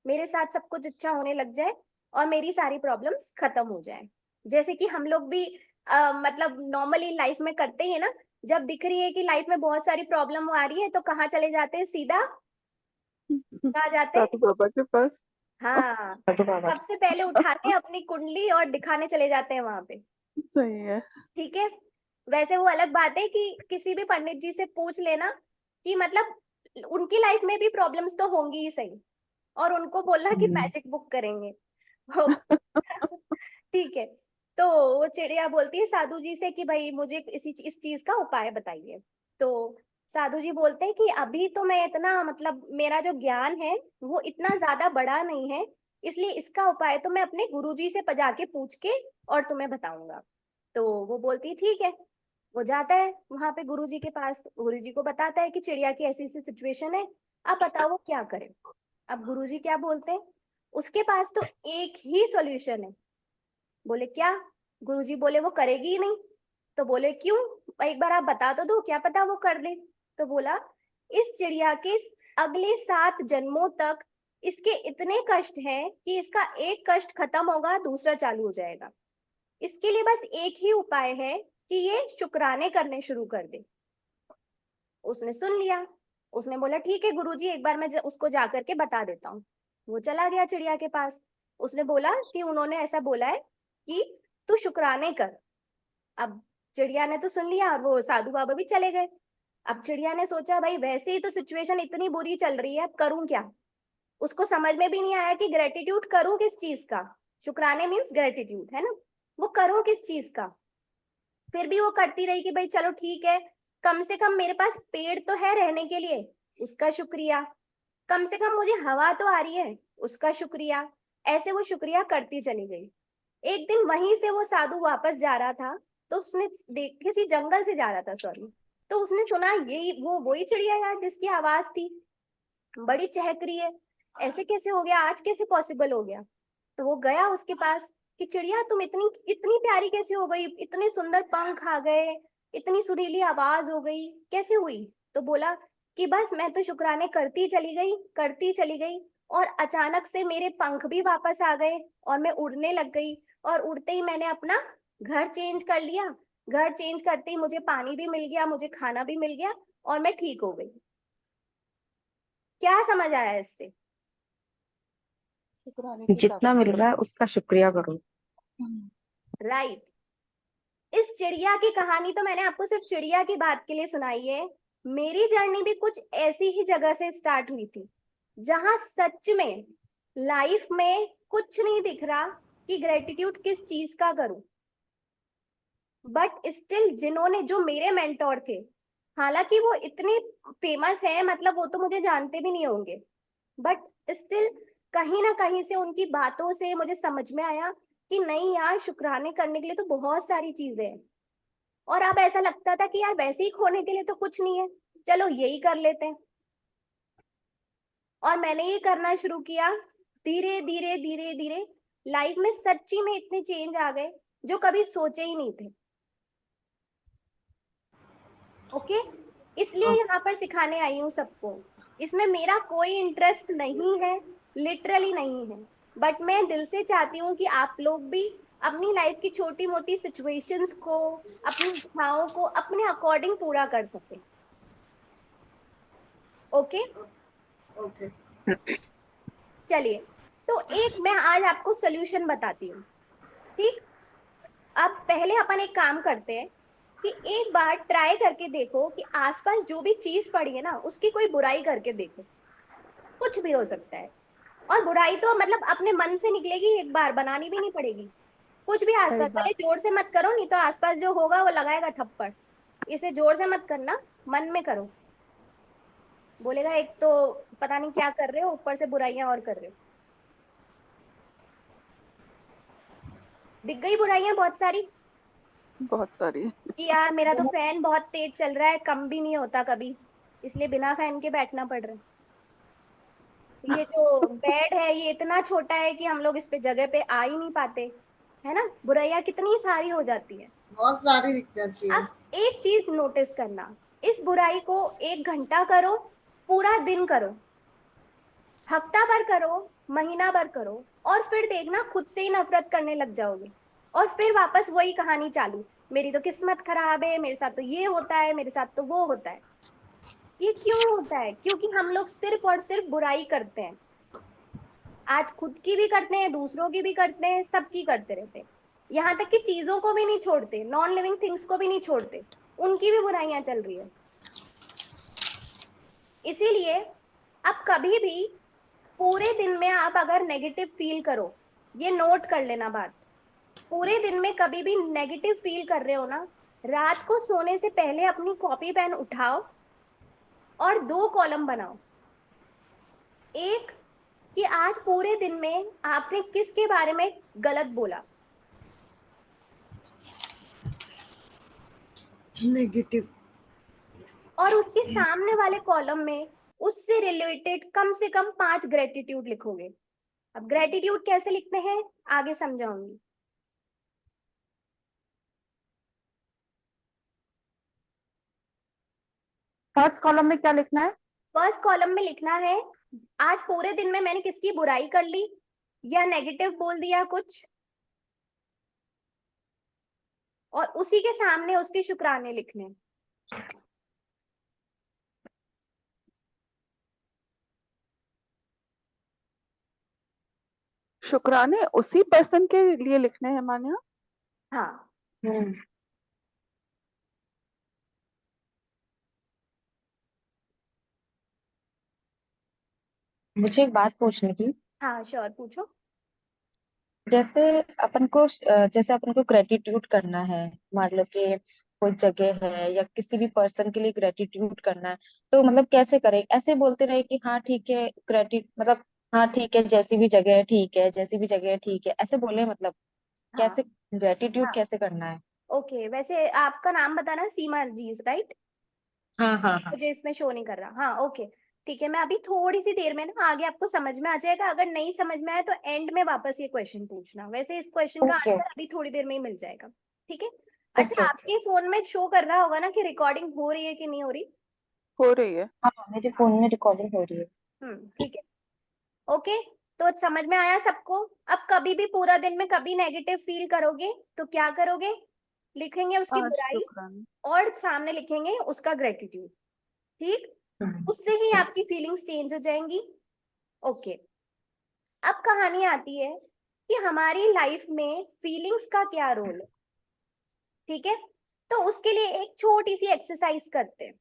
[SPEAKER 1] मेरे साथ सब कुछ अच्छा होने लग जाए और मेरी सारी प्रॉब्लम्स खत्म हो जाए। जैसे कि हम लोग भी मतलब नॉर्मली लाइफ में करते ही है ना, जब दिख रही है कि लाइफ में बहुत सारी प्रॉब्लम आ रही है तो कहाँ चले जाते हैं? सीधा कहाँ जाते हैं?
[SPEAKER 4] साधु बाबा के पास।
[SPEAKER 1] हाँ,
[SPEAKER 5] साधु बाबा।
[SPEAKER 1] सबसे पहले उठाते हैं अपनी कुंडली और दिखाने चले जाते हैं वहां पे।
[SPEAKER 4] सही है।
[SPEAKER 1] ठीक है। वैसे वो अलग बात है कि किसी भी पंडित जी से पूछ लेना कि मतलब उनकी लाइफ में भी प्रॉब्लम्स तो होंगी ही सही, और उनको बोलना कि मैजिक बुक करेंगे। ठीक है। तो वो चिड़िया बोलती है साधु जी से कि भाई मुझे इस चीज का उपाय बताइए। तो साधु जी बोलते हैं कि अभी तो मैं इतना मतलब मेरा जो ज्ञान है वो इतना ज्यादा बड़ा नहीं है, इसलिए इसका उपाय तो मैं अपने गुरुजी से जाके पूछ के और तुम्हें बताऊंगा। तो वो बोलती है ठीक है। वो जाता है वहां पे गुरुजी के पास, गुरुजी को बताता है कि चिड़िया की ऐसी ऐसी सिचुएशन है, अब बताओ वो क्या करे। अब गुरुजी क्या बोलते हैं, उसके पास तो एक ही सॉल्यूशन है। बोले क्या? गुरुजी बोले वो करेगी ही नहीं। तो बोले क्यों? एक बार आप बता तो दो, क्या पता वो कर दे। तो बोला इस चिड़िया के अगले 7 जन्मों तक इसके इतने कष्ट हैं कि इसका एक कष्ट खत्म होगा दूसरा चालू हो जाएगा। इसके लिए बस एक ही उपाय है कि ये शुक्राने करने शुरू कर दे। उसने सुन लिया। उसने बोला ठीक है गुरुजी, एक बार मैं उसको जाकर के बता देता हूँ। वो चला गया चिड़िया के पास। उसने बोला कि उन्होंने ऐसा बोला है कि तू शुक्राने कर। अब चिड़िया ने तो सुन लिया और वो साधु बाबा भी चले गए। अब चिड़िया ने सोचा भाई वैसे ही तो सिचुएशन इतनी बुरी चल रही है, अब करूं क्या। उसको समझ में भी नहीं आया कि ग्रेटिट्यूड करूं किस चीज का। शुक्राने मीन्स ग्रेटिट्यूड है ना, वो करूं किस चीज का। फिर भी वो करती रही कि भाई चलो ठीक है, कम से कम मेरे पास पेड़ तो है रहने के लिए, उसका शुक्रिया। कम से कम मुझे हवा तो आ रही है, उसका शुक्रिया। ऐसे वो शुक्रिया करती चली गई। एक दिन वहीं से वो साधु वापस जा रहा था, तो उसने किसी जंगल से जा रहा था सॉरी, तो उसने सुना यही वो वही चिड़िया यार जिसकी आवाज थी, बड़ी चहक रही है, ऐसे कैसे हो गया, आज कैसे पॉसिबल हो गया। तो वो गया उसके पास कि चिड़िया तुम इतनी इतनी प्यारी कैसे हो गई, इतने सुंदर पंख आ गए, इतनी सुरीली आवाज हो गई, कैसे हुई। तो बोला कि बस मैं तो शुक्राने करती चली गई और अचानक से मेरे पंख भी वापस आ गए और मैं उड़ने लग गई। और उड़ते ही मैंने अपना घर चेंज कर लिया, घर चेंज करते ही मुझे पानी भी मिल गया, मुझे खाना भी मिल गया और मैं ठीक हो गई। क्या समझ आया इससे?
[SPEAKER 4] शुक्राने की
[SPEAKER 5] जितना मिल रहा है उसका शुक्रिया करो।
[SPEAKER 1] राइट। इस चिड़िया की कहानी तो मैंने आपको सिर्फ चिड़िया की बात के लिए सुनाई है। मेरी जर्नी भी कुछ ऐसी ही जगह से स्टार्ट हुई थी, जहां सच में लाइफ में कुछ नहीं दिख रहा कि ग्रेटिट्यूड किस चीज का करूं। बट स्टिल जिन्होंने, जो मेरे मेंटोर थे, हालांकि वो इतने फेमस हैं, मतलब वो तो मुझे जानते भी नहीं होंगे, बट स्टिल कहीं ना कहीं से उनकी बातों से मुझे समझ में आया कि नहीं यार, शुक्राने करने के लिए तो बहुत सारी चीजें हैं। और अब ऐसा लगता था कि यार वैसे ही खोने के लिए तो कुछ नहीं है, चलो यही कर लेते हैं। और मैंने ये करना शुरू किया। धीरे धीरे धीरे धीरे लाइफ में सच्ची में इतने चेंज आ गए जो कभी सोचे ही नहीं थे। ओके, इसलिए यहाँ पर सिखाने आई हूँ सबको। इसमें मेरा कोई इंटरेस्ट नहीं है, लिटरली नहीं है, बट मैं दिल से चाहती हूँ कि आप लोग भी अपनी लाइफ की छोटी मोटी सिचुएशंस को, अपनी इच्छाओं को अपने अकॉर्डिंग पूरा कर सके। ओके
[SPEAKER 3] ओके
[SPEAKER 1] चलिए, तो एक मैं आज आपको सोल्यूशन बताती हूँ। ठीक, अब पहले अपन एक काम करते हैं कि एक बार ट्राई करके देखो कि आसपास जो भी चीज पड़ी है ना उसकी कोई बुराई करके देखो। कुछ भी हो सकता है, और बुराई तो मतलब अपने मन से निकलेगी, एक बार बनानी भी नहीं पड़ेगी। कुछ भी
[SPEAKER 2] सही
[SPEAKER 1] आसपास,
[SPEAKER 2] बात।
[SPEAKER 1] पहले जोर से मत करो, नहीं तो आसपास जो होगा वो लगाएगा थप्पड़। इसे जोर से मत करना, मन में करो। बोलेगा एक तो पता नहीं क्या कर रहे हो, ऊपर से बुराइयां और कर रहे हो। दिख गई बुराइयां बहुत सारी
[SPEAKER 4] बहुत सारी।
[SPEAKER 1] कि यार मेरा तो फैन बहुत तेज चल रहा है, कम भी नहीं होता कभी, इसलिए बिना फैन के बैठना पड़ रहा है। ये जो बेड है ये इतना छोटा है कि हम लोग इस पे जगह पे आ ही नहीं पाते, है ना। बुराइयां कितनी सारी हो जाती है।
[SPEAKER 3] बहुत सारी दिख जाती है।
[SPEAKER 1] अब एक चीज नोटिस करना, इस बुराई को 1 घंटा करो, पूरा दिन करो, हफ्ता भर करो, महीना भर करो, और फिर देखना खुद से ही नफरत करने लग जाओगे। और फिर वापस वही कहानी चालू, मेरी तो किस्मत खराब है, मेरे साथ तो ये होता है, मेरे साथ तो वो होता है। ये क्यों होता है? क्योंकि हम लोग सिर्फ और सिर्फ बुराई करते हैं। आज खुद की भी करते हैं, दूसरों की भी करते हैं, सबकी करते रहते हैं। यहाँ तक कि चीजों को भी नहीं छोड़ते, नॉन लिविंग थिंग्स को भी नहीं छोड़ते, उनकी भी बुराइयां चल रही है। इसीलिए अब कभी भी पूरे दिन में आप अगर नेगेटिव फील करो, ये नोट कर लेना बात, पूरे दिन में कभी भी नेगेटिव फील कर रहे हो ना, रात को सोने से पहले अपनी कॉपी पेन उठाओ और 2 कॉलम बनाओ। एक, कि आज पूरे दिन में आपने किसके बारे में गलत बोला,
[SPEAKER 3] नेगेटिव।
[SPEAKER 1] और उसके सामने वाले कॉलम में उससे रिलेटेड कम से कम 5 ग्रेटिट्यूड लिखोगे। अब ग्रेटिट्यूड कैसे लिखते हैं आगे समझाऊंगी।
[SPEAKER 2] फर्स्ट कॉलम में क्या लिखना है?
[SPEAKER 1] फर्स्ट कॉलम में लिखना है आज पूरे दिन में मैंने किसकी बुराई कर ली या नेगेटिव बोल दिया कुछ, और उसी के सामने उसके शुक्राने लिखने।
[SPEAKER 4] शुक्राने उसी पर्सन के लिए लिखने हैं मान्या?
[SPEAKER 1] हाँ,
[SPEAKER 5] मुझे एक बात पूछनी थी।
[SPEAKER 1] हाँ श्योर पूछो।
[SPEAKER 5] जैसे जैसे अपन को ग्रेटिट्यूड करना है, मान लो कि कोई जगह है या किसी भी पर्सन के लिए ग्रेटिट्यूड करना है, तो मतलब कैसे करें? ऐसे बोलते रहे कि हाँ ठीक है मतलब हाँ ठीक है, जैसी भी जगह है ठीक है, जैसी भी जगह है ठीक है, ऐसे बोले मतलब?
[SPEAKER 1] हाँ
[SPEAKER 5] कैसे ग्रेटिट्यूड
[SPEAKER 1] हाँ
[SPEAKER 5] कैसे करना है?
[SPEAKER 1] ओके, वैसे आपका नाम बताना सीमा जी, राइट?
[SPEAKER 5] हाँ हाँ हाँ।
[SPEAKER 1] मुझे इसमें शो नहीं कर रहा। हाँ ओके, ठीक है। मैं अभी थोड़ी सी देर में ना आगे आपको समझ में आ जाएगा, अगर नहीं समझ में आए तो एंड में वापस ये क्वेश्चन पूछना। वैसे इस क्वेश्चन का
[SPEAKER 5] ओके
[SPEAKER 1] आंसर अभी थोड़ी देर में ही मिल जाएगा, ठीक है?
[SPEAKER 5] ओके
[SPEAKER 1] अच्छा,
[SPEAKER 5] ओके।
[SPEAKER 1] आपके फोन में शो कर रहा होगा ना कि रिकॉर्डिंग हो रही है कि नहीं हो रही?
[SPEAKER 4] हो रही है।
[SPEAKER 5] हाँ मेरे फोन में रिकॉर्डिंग हो रही है।
[SPEAKER 1] ठीक है, ओके। तो समझ में आया सबको? अब कभी भी पूरा दिन में कभी नेगेटिव फील करोगे तो क्या करोगे? लिखेंगे उसकी
[SPEAKER 4] आज
[SPEAKER 1] बुराई
[SPEAKER 4] शुक्राने।
[SPEAKER 1] और सामने लिखेंगे उसका ग्रेटिट्यूड, ठीक? उससे ही आपकी फीलिंग्स चेंज हो जाएंगी। ओके, अब कहानी आती है कि हमारी लाइफ में फीलिंग्स का क्या रोल है, ठीक है? तो उसके लिए एक छोटी सी एक्सरसाइज करते हैं।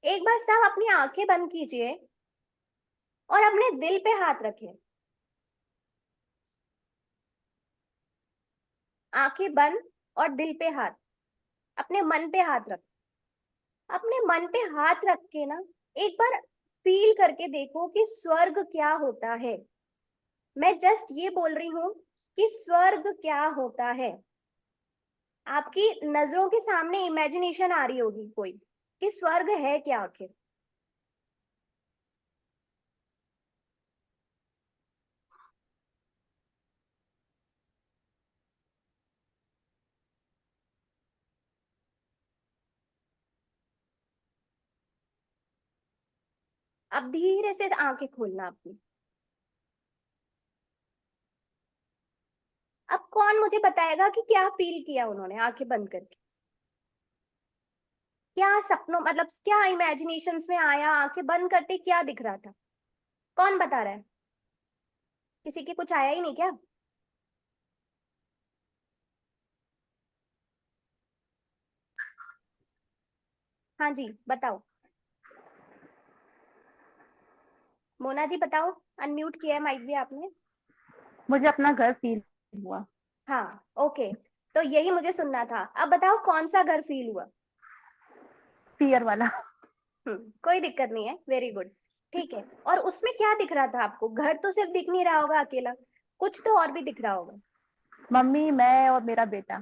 [SPEAKER 1] एक बार सब अपनी आंखें बंद कीजिए और अपने दिल पे हाथ रखें। आंखें बंद और दिल पे हाथ, अपने मन पे हाथ रख। अपने मन पे हाथ रख के ना एक बार फील करके देखो कि स्वर्ग क्या होता है। मैं जस्ट ये बोल रही हूँ कि स्वर्ग क्या होता है। आपकी नजरों के सामने इमेजिनेशन आ रही होगी कोई कि स्वर्ग है क्या आखिर। अब धीरे से आंखें खोलना अपनी। अब कौन मुझे बताएगा कि क्या फील किया उन्होंने आंखें बंद करके? क्या सपनों मतलब क्या इमेजिनेशंस में आया, आंखें बंद करते क्या दिख रहा था? कौन बता रहा है? किसी के कुछ आया ही नहीं क्या? हाँ जी बताओ, मोना जी बताओ। अनम्यूट किया है माइक भी आपने।
[SPEAKER 2] मुझे अपना घर फील हुआ।
[SPEAKER 1] हाँ ओके, तो यही मुझे सुनना था। अब बताओ कौन सा घर फील हुआ?
[SPEAKER 2] फियर वाला।
[SPEAKER 1] कोई दिक्कत नहीं है, वेरी गुड, ठीक है। और उसमें क्या दिख रहा था आपको? घर तो सिर्फ दिख नहीं रहा होगा अकेला, कुछ तो और भी दिख रहा होगा।
[SPEAKER 2] मम्मी, मैं और मेरा बेटा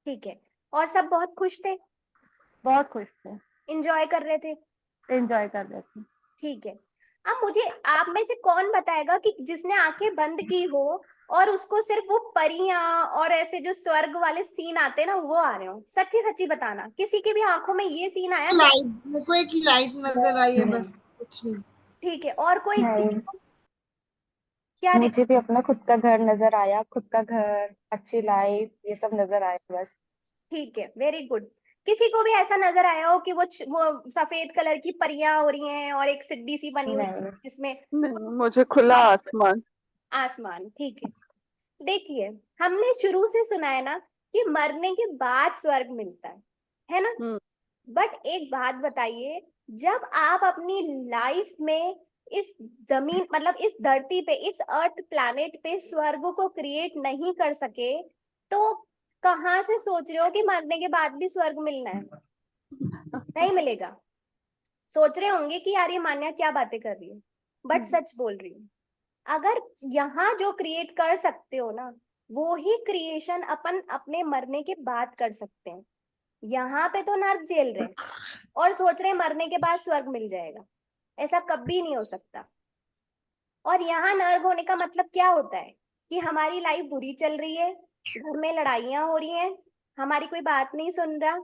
[SPEAKER 1] ठीक है, और सब बहुत खुश थे,
[SPEAKER 2] बहुत खुश थे,
[SPEAKER 1] इंजॉय कर रहे थे,
[SPEAKER 2] एंजॉय कर रहे थे।
[SPEAKER 1] ठीक है। अब मुझे आप में से कौन बताएगा कि जिसने आंखें बंद की हो और उसको सिर्फ वो परियां और ऐसे जो स्वर्ग वाले सीन आते हैं ना वो आ रहे हो? सच्ची सच्ची बताना, किसी की भी आंखों में ये सीन आया क्या?
[SPEAKER 3] लाइट, मेरे को एक लाइट नजर आई है बस, कुछ नहीं।
[SPEAKER 1] ठीक है, और कोई
[SPEAKER 5] नहीं,
[SPEAKER 1] क्या दिख?
[SPEAKER 5] मुझे भी अपना खुद का घर नजर आया, खुद का घर, अच्छी लाइफ, ये सब नजर आया बस।
[SPEAKER 1] ठीक है, वेरी गुड। किसी को भी ऐसा नजर आया हो कि वो सफेद कलर की परियां हो रही हैं और एक सिड्डी सी बनी हुई
[SPEAKER 5] नहीं।
[SPEAKER 1] जिसमें
[SPEAKER 4] नहीं, मुझे खुला आसमान।
[SPEAKER 1] आसमान, ठीक है। देखिए, हमने शुरू से सुना है ना कि मरने के बाद स्वर्ग मिलता है ना?
[SPEAKER 4] हम्म।
[SPEAKER 1] बट एक बात बताइए, जब आप अपनी लाइफ में इस जमीन मतलब इस धरती पे, इस अर्थ प्लैनेट पे स्वर्ग को क्रिएट नहीं कर सके, तो कहाँ से सोच रहे हो कि मरने के बाद भी स्वर्ग मिलना है? नहीं मिलेगा। सोच रहे होंगे कि यार ये मान्या क्या बातें कर रही है, बट सच बोल रही हूँ। अगर यहाँ जो क्रिएट कर सकते हो ना, वो ही क्रिएशन अपन अपने मरने के बाद कर सकते हैं। यहाँ पे तो नर्क झेल रहे हैं और सोच रहे हैं मरने के बाद स्वर्ग मिल जाएगा। ऐसा कभी नहीं हो सकता। और यहाँ नर्क होने का मतलब क्या होता है कि हमारी लाइफ बुरी चल रही है, घर में लड़ाइयाँ हो रही हैं, हमारी कोई बात नहीं सुन रहा,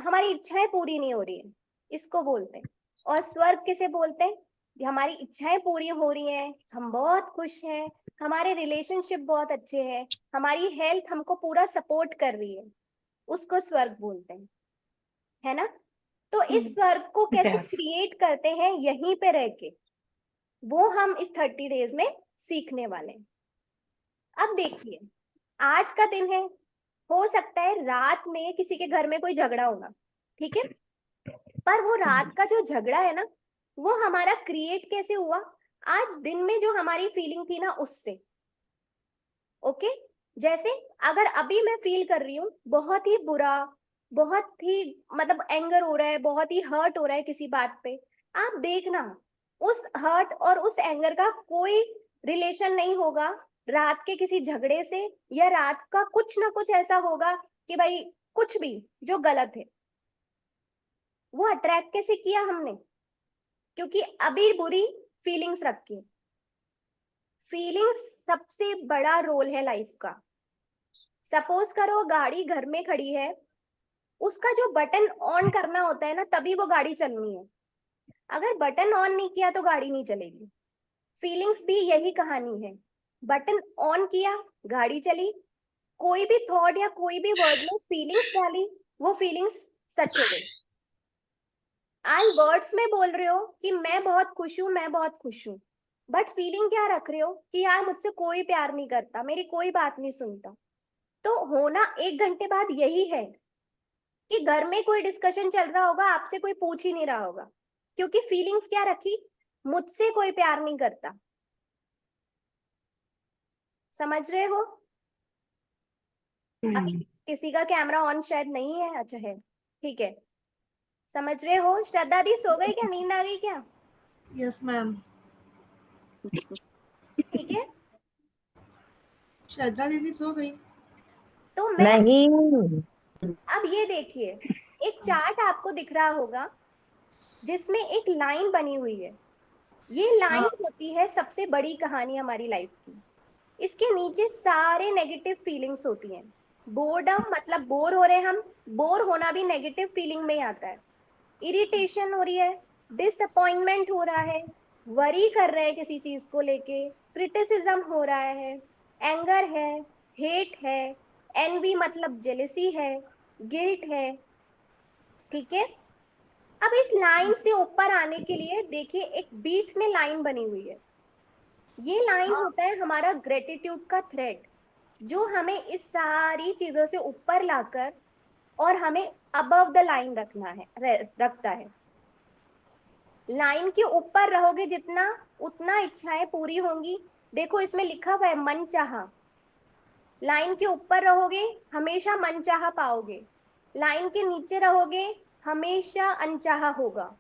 [SPEAKER 1] हमारी इच्छाएं पूरी नहीं हो रही है, इसको बोलते हैं। और स्वर्ग किसे बोलते हैं? कि हमारी इच्छाएं पूरी हो रही हैं, हम बहुत खुश हैं, हमारे रिलेशनशिप बहुत अच्छे हैं, हमारी हेल्थ हमको पूरा सपोर्ट कर रही है, उसको स्वर्ग बोलते हैं, है ना? तो इस स्वर्ग को कैसे
[SPEAKER 6] Yes.
[SPEAKER 1] क्रिएट करते हैं यहीं पे रह के, वो हम इस 30 डेज में सीखने वाले हैं। अब देखिए, आज का दिन है, हो सकता है रात में किसी के घर में कोई झगड़ा होगा, ठीक है? पर वो रात का जो झगड़ा है ना, वो हमारा क्रिएट कैसे हुआ? आज दिन में जो हमारी फीलिंग थी ना, उससे। ओके, जैसे अगर अभी मैं फील कर रही हूँ बहुत ही बुरा, बहुत ही मतलब एंगर हो रहा है, बहुत ही हर्ट हो रहा है किसी बात पे, आप देखना उस हर्ट और उस एंगर का कोई रिलेशन नहीं होगा रात के किसी झगड़े से, या रात का कुछ ना कुछ ऐसा होगा कि भाई कुछ भी जो गलत है। वो अट्रैक्ट कैसे किया हमने? क्योंकि अभी बुरी फीलिंग्स रखी। फीलिंग्स सबसे बड़ा रोल है लाइफ का। सपोज करो गाड़ी घर में खड़ी है, उसका जो बटन ऑन करना होता है ना, तभी वो गाड़ी चलनी है। अगर बटन ऑन नहीं किया तो गाड़ी नहीं चलेगी। फीलिंग्स भी यही कहानी है। बटन ऑन किया, गाड़ी चली। कोई भी थॉट या कोई भी वर्ड में फीलिंग्स डाली, वो फीलिंग्स सच हो गई। आज वर्ड्स में बोल रहे हो कि मैं बहुत खुश हूं, मैं बहुत खुश हूं, बट फीलिंग क्या रख रहे हो कि यार मुझसे कोई प्यार नहीं करता, मेरी कोई बात नहीं सुनता। तो होना 1 घंटे बाद यही है कि घर में कोई डिस्कशन चल रहा होगा, आपसे कोई पूछ ही नहीं रहा होगा, क्योंकि फीलिंग्स क्या रखी? मुझसे कोई प्यार नहीं करता। समझ रहे हो? अभी किसी का कैमरा ऑन शायद नहीं है, अच्छा है, ठीक है। समझ रहे हो? श्रद्धा दी सो गई क्या? नींद आ गई क्या?
[SPEAKER 3] Yes ma'am.
[SPEAKER 1] ठीक है,
[SPEAKER 3] श्रद्धा दीदी सो गई।
[SPEAKER 1] तो मैं
[SPEAKER 5] नहीं।
[SPEAKER 1] अब ये देखिए, एक चार्ट आपको दिख रहा होगा जिसमें एक लाइन बनी हुई है। ये लाइन
[SPEAKER 3] हाँ
[SPEAKER 1] होती है सबसे बड़ी कहानी हमारी लाइफ की। इसके नीचे सारे नेगेटिव फीलिंग्स होती हैं। बोर्डम मतलब बोर हो रहे हैं हम, बोर होना भी नेगेटिव फीलिंग में ही आता है। इरिटेशन हो रही है, डिसअपॉइंटमेंट हो रहा है, वरी कर रहे हैं किसी चीज को लेके, क्रिटिसिज्म हो रहा है, एंगर है, हेट है, एनवी मतलब जेलेसी है, गिल्ट है, ठीक है? अब इस लाइन से ऊपर आने के लिए देखिए, एक बीच में लाइन बनी हुई है। ये लाइन
[SPEAKER 3] हाँ
[SPEAKER 1] होता है हमारा ग्रेटिट्यूड का थ्रेड, जो हमें इस सारी चीजों से ऊपर लाकर और हमें अबव द लाइन रखना है, रखता है। लाइन के ऊपर रहोगे जितना, उतना इच्छाएं पूरी होंगी। देखो इसमें लिखा हुआ है मन चाहा। लाइन के ऊपर रहोगे, हमेशा मनचाहा पाओगे। लाइन के नीचे रहोगे, हमेशा अनचाहा होगा।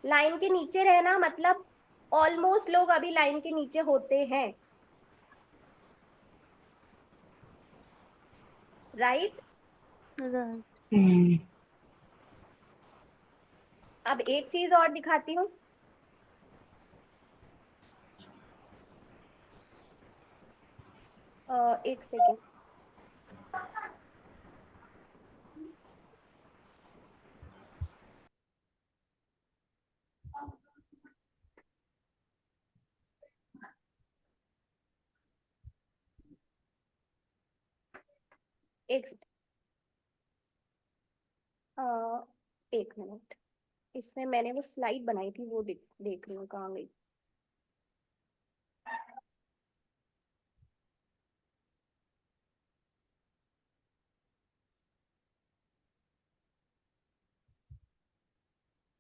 [SPEAKER 1] लाइन के नीचे रहना मतलब ऑलमोस्ट लोग अभी लाइन के नीचे होते हैं, राइट? अब एक चीज और दिखाती हूँ। एक सेकेंड। एक अ, एक मिनट, इसमें मैंने वो स्लाइड बनाई थी, वो देख देख रही हूँ कहाँ गई।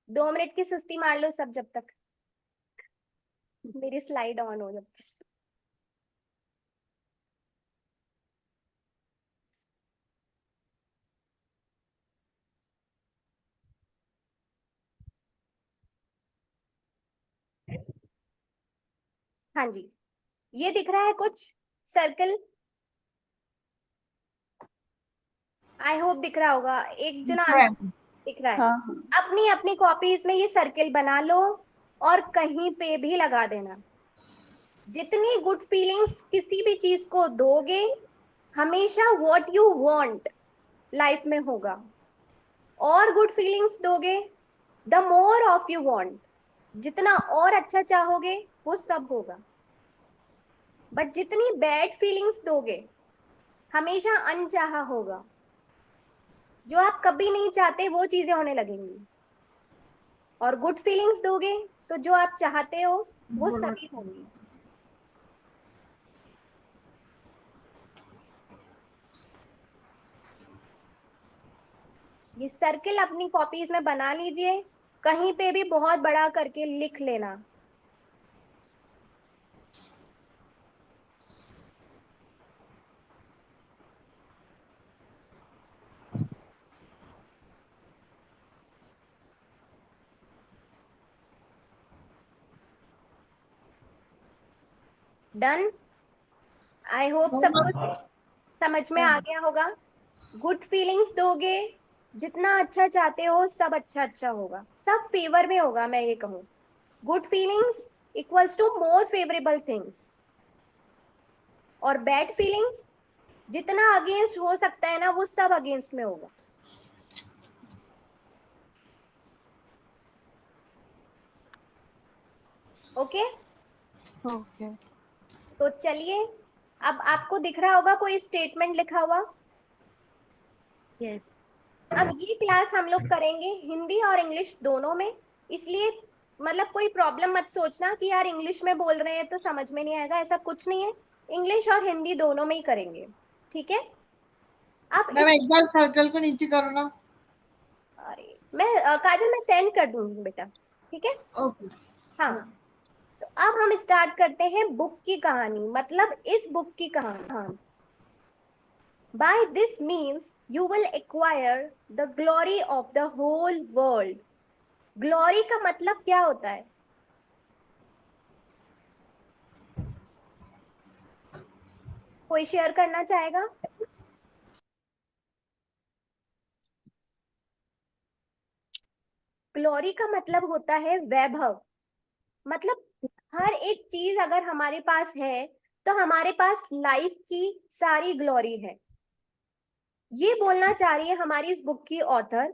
[SPEAKER 1] दो मिनट की सुस्ती मार लो सब, जब तक मेरी स्लाइड ऑन हो जब तक। हाँ जी, ये दिख रहा है कुछ सर्कल? आई होप दिख रहा होगा। एक जना आंसर दिख रहा है।
[SPEAKER 4] हाँ हाँ
[SPEAKER 1] अपनी अपनी कॉपीज में ये सर्कल बना लो और कहीं पे भी लगा देना। जितनी गुड फीलिंग्स किसी भी चीज को दोगे, हमेशा व्हाट यू वांट लाइफ में होगा। और गुड फीलिंग्स दोगे, the more of you want, जितना और अच्छा चाहोगे वो सब होगा। बट जितनी बैड फीलिंग्स दोगे, हमेशा अनचाहा होगा। जो आप कभी नहीं चाहते वो चीजें होने लगेंगी। और गुड फीलिंग्स दोगे तो जो आप चाहते हो वो सभी होंगी। ये सर्किल अपनी कॉपीज में बना लीजिए, कहीं पे भी बहुत बड़ा करके लिख लेना। डन? आई होप सबको समझ में आ गया होगा। गुड फीलिंग्स दोगे, जितना अच्छा चाहते हो सब अच्छा अच्छा होगा, सब फेवर में होगा। मैं ये कहूँ, good feelings equals to more favourable things. और बैड फीलिंग्स जितना अगेंस्ट हो सकता है ना, वो सब अगेंस्ट में होगा। ओके?
[SPEAKER 4] ओके।
[SPEAKER 1] तो चलिए, अब आपको दिख रहा होगा कोई स्टेटमेंट लिखा हुआ।
[SPEAKER 6] यस।
[SPEAKER 1] अब ये क्लास हम लोग करेंगे हिंदी और इंग्लिश दोनों में, इसलिए मतलब कोई प्रॉब्लम मत सोचना कि यार इंग्लिश में बोल रहे हैं तो समझ में नहीं आएगा, ऐसा कुछ नहीं है। इंग्लिश और हिंदी दोनों में ही करेंगे, ठीक है? अब
[SPEAKER 3] मैम
[SPEAKER 1] इस,
[SPEAKER 3] एक बार सर्कल को नीचे करो ना।
[SPEAKER 1] अरे मैं काजल मैं सेंड कर दूंगी बेटा, ठीक है?
[SPEAKER 3] ओके।
[SPEAKER 1] हाँ, तो अब हम स्टार्ट करते हैं बुक की कहानी, मतलब इस बुक की कहानी। By this means you will acquire the glory of the whole world. Glory का मतलब क्या होता है? कोई शेयर करना चाहेगा? ग्लोरी का मतलब होता है वैभव। मतलब हर एक चीज अगर हमारे पास है तो हमारे पास लाइफ की सारी ग्लोरी है। ये बोलना चाह रही है हमारी इस बुक की ऑथर।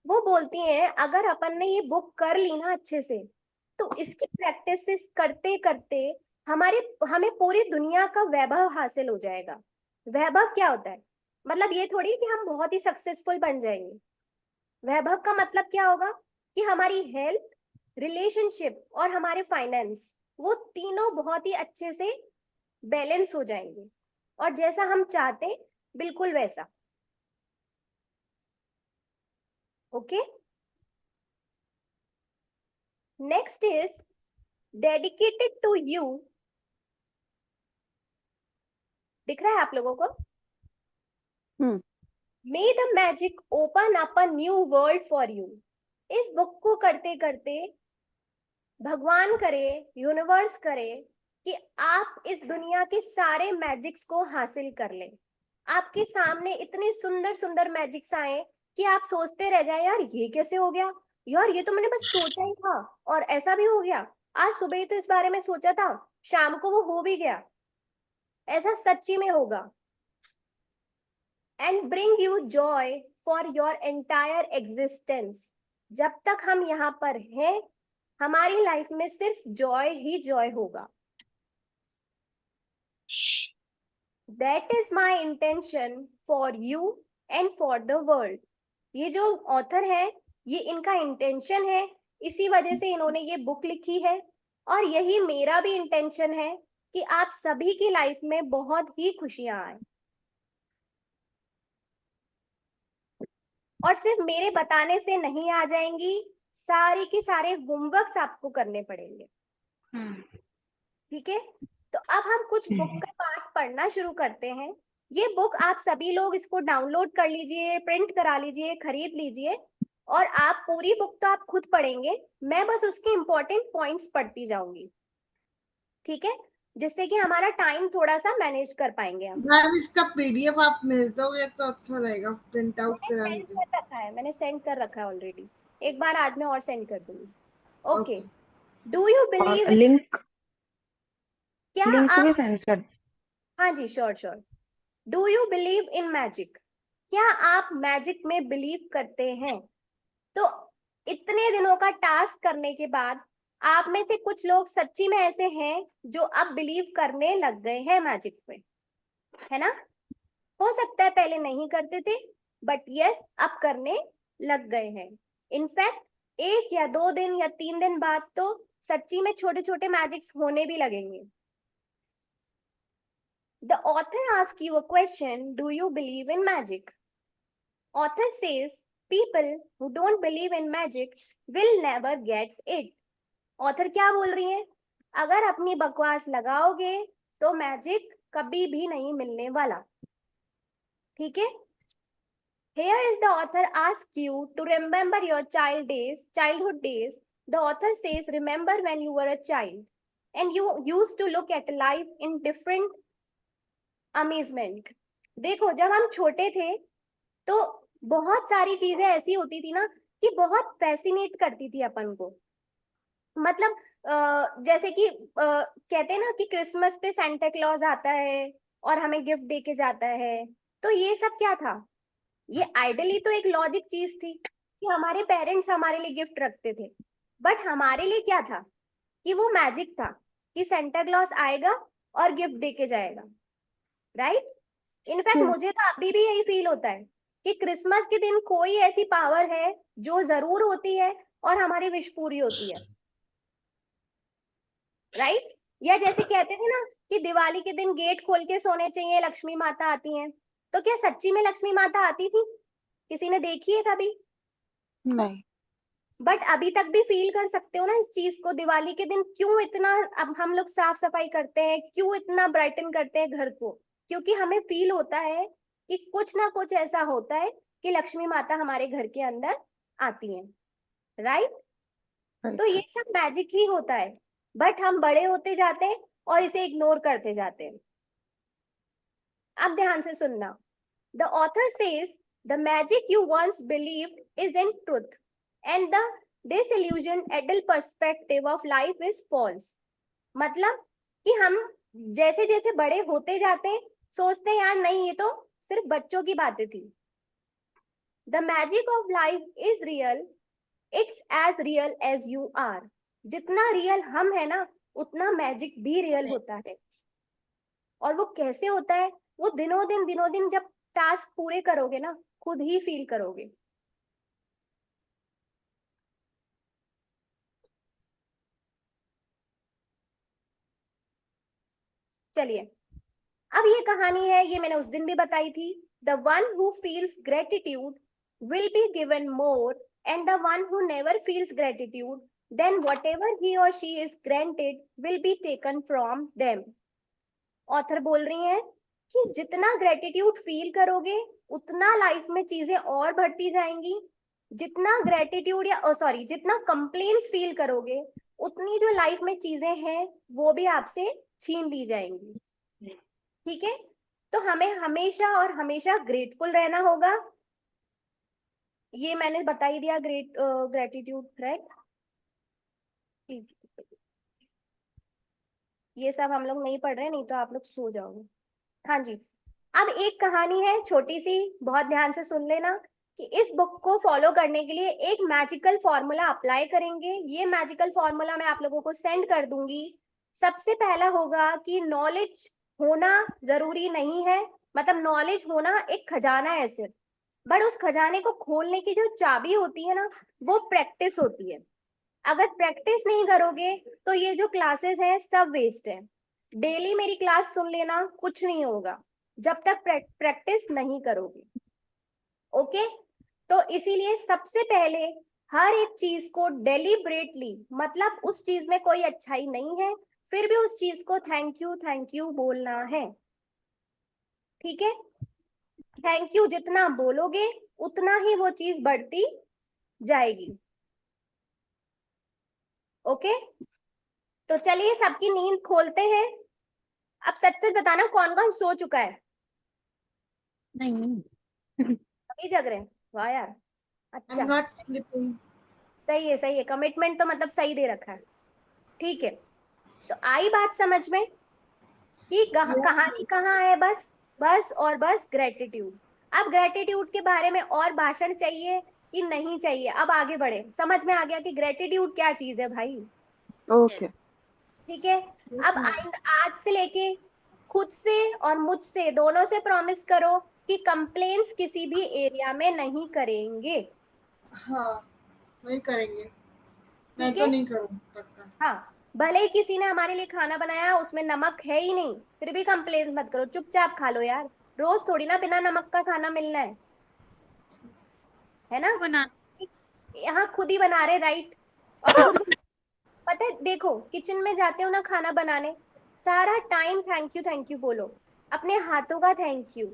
[SPEAKER 1] वो बोलती हैं अगर अपन ने ये बुक कर ली ना अच्छे से, तो इसकी प्रैक्टिस करते करते हमारे हमें पूरी दुनिया का वैभव हासिल हो जाएगा। वैभव क्या होता है? मतलब ये थोड़ी कि हम बहुत ही सक्सेसफुल बन जाएंगे। वैभव का मतलब क्या होगा कि हमारी हेल्थ, रिलेशनशिप और हमारे फाइनेंस, वो तीनों बहुत ही अच्छे से बैलेंस हो जाएंगे, और जैसा हम चाहते हैं बिल्कुल वैसा। Okay? Next is dedicated to you. दिख रहा है आप लोगों को? May the magic open up a new world for you. इस बुक को करते करते भगवान करे, यूनिवर्स करे कि आप इस दुनिया के सारे मैजिक्स को हासिल कर लें। आपके सामने इतने सुंदर सुंदर मैजिक्स आए कि आप सोचते रह जाए यार ये कैसे हो गया, यार ये तो मैंने बस सोचा ही था और ऐसा भी हो गया, आज सुबह ही तो इस बारे में सोचा था, शाम को वो हो भी गया। ऐसा सच्ची में होगा। And bring you Joy for your entire existence. जब तक हम यहाँ पर हैं, हमारी लाइफ में सिर्फ जॉय ही जॉय होगा। That is my intention for you and for the world. ये जो ऑथर है, ये इनका इंटेंशन है, इसी वजह से इन्होंने ये बुक लिखी है। और यही मेरा भी इंटेंशन है कि आप सभी की लाइफ में बहुत ही खुशियां आए। और सिर्फ मेरे बताने से नहीं आ जाएंगी, सारे के सारे होमवर्क्स आपको करने पड़ेंगे, ठीक है? तो अब हम कुछ बुक का पार्ट पढ़ना शुरू करते हैं। ये बुक आप सभी लोग इसको डाउनलोड कर लीजिए, प्रिंट करा लीजिए, खरीद लीजिए, और आप पूरी बुक तो आप खुद पढ़ेंगे, मैं बस उसके इंपॉर्टेंट पॉइंट्स पढ़ती जाऊंगी। ठीक है, जिससे कि हमारा टाइम थोड़ा सा मैनेज कर पाएंगे हम।
[SPEAKER 3] मैम इसका पीडीएफ आप भेज दोगे तो अच्छा रहेगा प्रिंट आउट कराने के।
[SPEAKER 1] मैंने सेंड कर रखा है ऑलरेडी, एक बार आज मैं और सेंड कर दूंगी। ओके,
[SPEAKER 3] ओके
[SPEAKER 1] डू यू
[SPEAKER 5] और
[SPEAKER 1] बिलीव,
[SPEAKER 5] लिंक
[SPEAKER 1] क्या
[SPEAKER 5] लिंक
[SPEAKER 1] आप,
[SPEAKER 5] भी सेंड कर।
[SPEAKER 1] हाँ जी sure sure, do you believe in magic, क्या आप मैजिक में बिलीव करते हैं? तो इतने दिनों का टास्क करने के बाद आप में से कुछ लोग सच्ची में ऐसे हैं जो अब बिलीव करने लग गए हैं मैजिक पे, है ना? हो सकता है पहले नहीं करते थे, बट यस अब करने लग गए हैं। इनफैक्ट 1 या 2 दिन या 3 दिन बाद तो सच्ची में छोटे छोटे मैजिक्स होने भी लगेंगे। The author asks you a question, do you believe in magic? Author says people who don't believe in magic will never get it. Author क्या बोल रही है? अगर अपनी बकवास लगाओगे तो मैजिक कभी भी नहीं मिलने वाला। ठीक है? Here is the author asks you to remember your childhood days. The author says, remember when you were a child and you used to look at life in different amazement. देखो जब हम छोटे थे तो बहुत सारी चीजें ऐसी होती थी ना कि बहुत फैसिनेट करती थी अपन को। मतलब जैसे कि कहते हैं ना कि क्रिसमस पे सांता क्लॉज आता है और हमें गिफ्ट दे के जाता है, तो ये सब क्या था? ये आइडली तो एक लॉजिक चीज थी कि हमारे पेरेंट्स हमारे लिए गिफ्ट रखते थे, बट हमारे लिए क्या था कि वो मैजिक था कि सेंटा क्लॉज आएगा और गिफ्ट दे के जाएगा, राइट? इनफैक्ट मुझे तो अभी भी यही फील होता है कि क्रिसमस के दिन कोई ऐसी पावर है जो जरूर होती है और हमारी विश पूरी होती है, राइट? या जैसे कहते थे ना कि दिवाली के दिन गेट खोल के सोने चाहिए, लक्ष्मी माता आती हैं, तो क्या सच्ची में लक्ष्मी माता आती थी? किसी ने देखी है कभी?
[SPEAKER 4] नहीं।
[SPEAKER 1] बट अभी तक भी फील कर सकते हो ना इस चीज को, दिवाली के दिन क्यों इतना अब हम लोग साफ सफाई करते हैं, क्यों इतना ब्राइटन करते हैं घर को? क्योंकि हमें फील होता है कि कुछ ना कुछ ऐसा होता है कि लक्ष्मी माता हमारे घर के अंदर आती हैं, राइट? तो ये सब मैजिक ही होता है, बट हम बड़े होते जाते हैं और इसे इग्नोर करते जाते हैं। अब ध्यान से सुनना। The author says the magic you once believed isn't truth and the disillusioned adult perspective of life is false. मतलब कि हम जैसे जैसे बड़े होते जाते हैं सोचते हैं यार नहीं ये तो सिर्फ बच्चों की बातें थी। The magic of life is real. It's as real as you are. जितना रियल हम है ना उतना मैजिक भी रियल होता है। और वो कैसे होता है? वो दिनों दिन जब टास्क पूरे करोगे ना खुद ही फील करोगे। चलिए, अब ये कहानी है, ये मैंने उस दिन भी बताई थी। The one who feels gratitude will be given more and the one who never feels gratitude then whatever he or she is granted will be taken from them. Author बोल रही हैं कि जितना ग्रेटिट्यूड फील करोगे उतना life में चीजें और बढ़ती जाएंगी, जितना ग्रेटिट्यूड या सॉरी जितना कंप्लेंट्स फील करोगे उतनी जो लाइफ में चीजें हैं वो भी आपसे छीन ली जाएंगी। ठीक है, तो हमें हमेशा और हमेशा ग्रेटफुल रहना होगा। ये मैंने बता ही दिया, ग्रेटिट्यूड, राइट? ठीक, ये सब हम लोग नहीं पढ़ रहे, नहीं तो आप लोग सो जाओगे। हाँ जी, अब एक कहानी है छोटी सी, बहुत ध्यान से सुन लेना कि इस बुक को फॉलो करने के लिए एक मैजिकल फॉर्मूला अप्लाई करेंगे। ये मैजिकल फॉर्मूला मैं आप लोगों को सेंड कर दूंगी। सबसे पहला होगा कि नॉलेज होना जरूरी नहीं है, मतलब नॉलेज होना एक खजाना है सिर्फ, बट उस खजाने को खोलने की जो चाबी होती है ना वो प्रैक्टिस होती है। अगर प्रैक्टिस नहीं करोगे तो ये जो क्लासेस हैं सब वेस्ट है। डेली मेरी क्लास सुन लेना, कुछ नहीं होगा जब तक प्रैक्टिस नहीं करोगे। ओके, तो इसीलिए सबसे पहले हर एक चीज को डेलिबरेटली, मतलब उस चीज में कोई अच्छाई नहीं है फिर भी उस चीज को थैंक यू बोलना है। ठीक है, थैंक यू जितना बोलोगे उतना ही वो चीज बढ़ती जाएगी। ओके, तो चलिए सबकी नींद खोलते हैं। अब सच सच बताना कौन कौन सो चुका है?
[SPEAKER 6] नहीं
[SPEAKER 1] अभी जग रहे हैं? वाह यार,
[SPEAKER 3] आई
[SPEAKER 1] अच्छा,
[SPEAKER 3] एम नॉट स्लीपिंग।
[SPEAKER 1] सही है सही है, कमिटमेंट तो मतलब सही दे रखा है। ठीक है, तो आई बात समझ में कि कहानी कहाँ है? बस बस और बस ग्रेटिट्यूड। अब ग्रेटिट्यूड के बारे में और भाषण चाहिए कि नहीं चाहिए? अब आगे बढ़े, समझ में आ गया कि ग्रेटिट्यूड क्या चीज है भाई।
[SPEAKER 4] ओके।
[SPEAKER 1] ठीक है, अब आज से लेके खुद से और मुझसे दोनों से प्रॉमिस करो कि कंप्लेंट्स किसी भी एरिया में नहीं करेंगे।
[SPEAKER 3] हाँ, वही करेंगे। मैं
[SPEAKER 1] ठीक
[SPEAKER 3] तो
[SPEAKER 1] है,
[SPEAKER 3] नहीं करूँगी पक्का।
[SPEAKER 1] हाँ, भले ही किसी ने हमारे लिए खाना बनाया उसमें नमक है ही नहीं, फिर भी कंप्लेन मत करो, चुपचाप खा लो यार। रोज थोड़ी ना बिना नमक का खाना मिलना है ना?
[SPEAKER 6] बना
[SPEAKER 1] यहाँ खुद ही बना रहे, राइट? और खुद पता है, देखो किचन में जाते हो ना खाना बनाने, सारा टाइम थैंक यू बोलो। अपने हाथों का थैंक यू,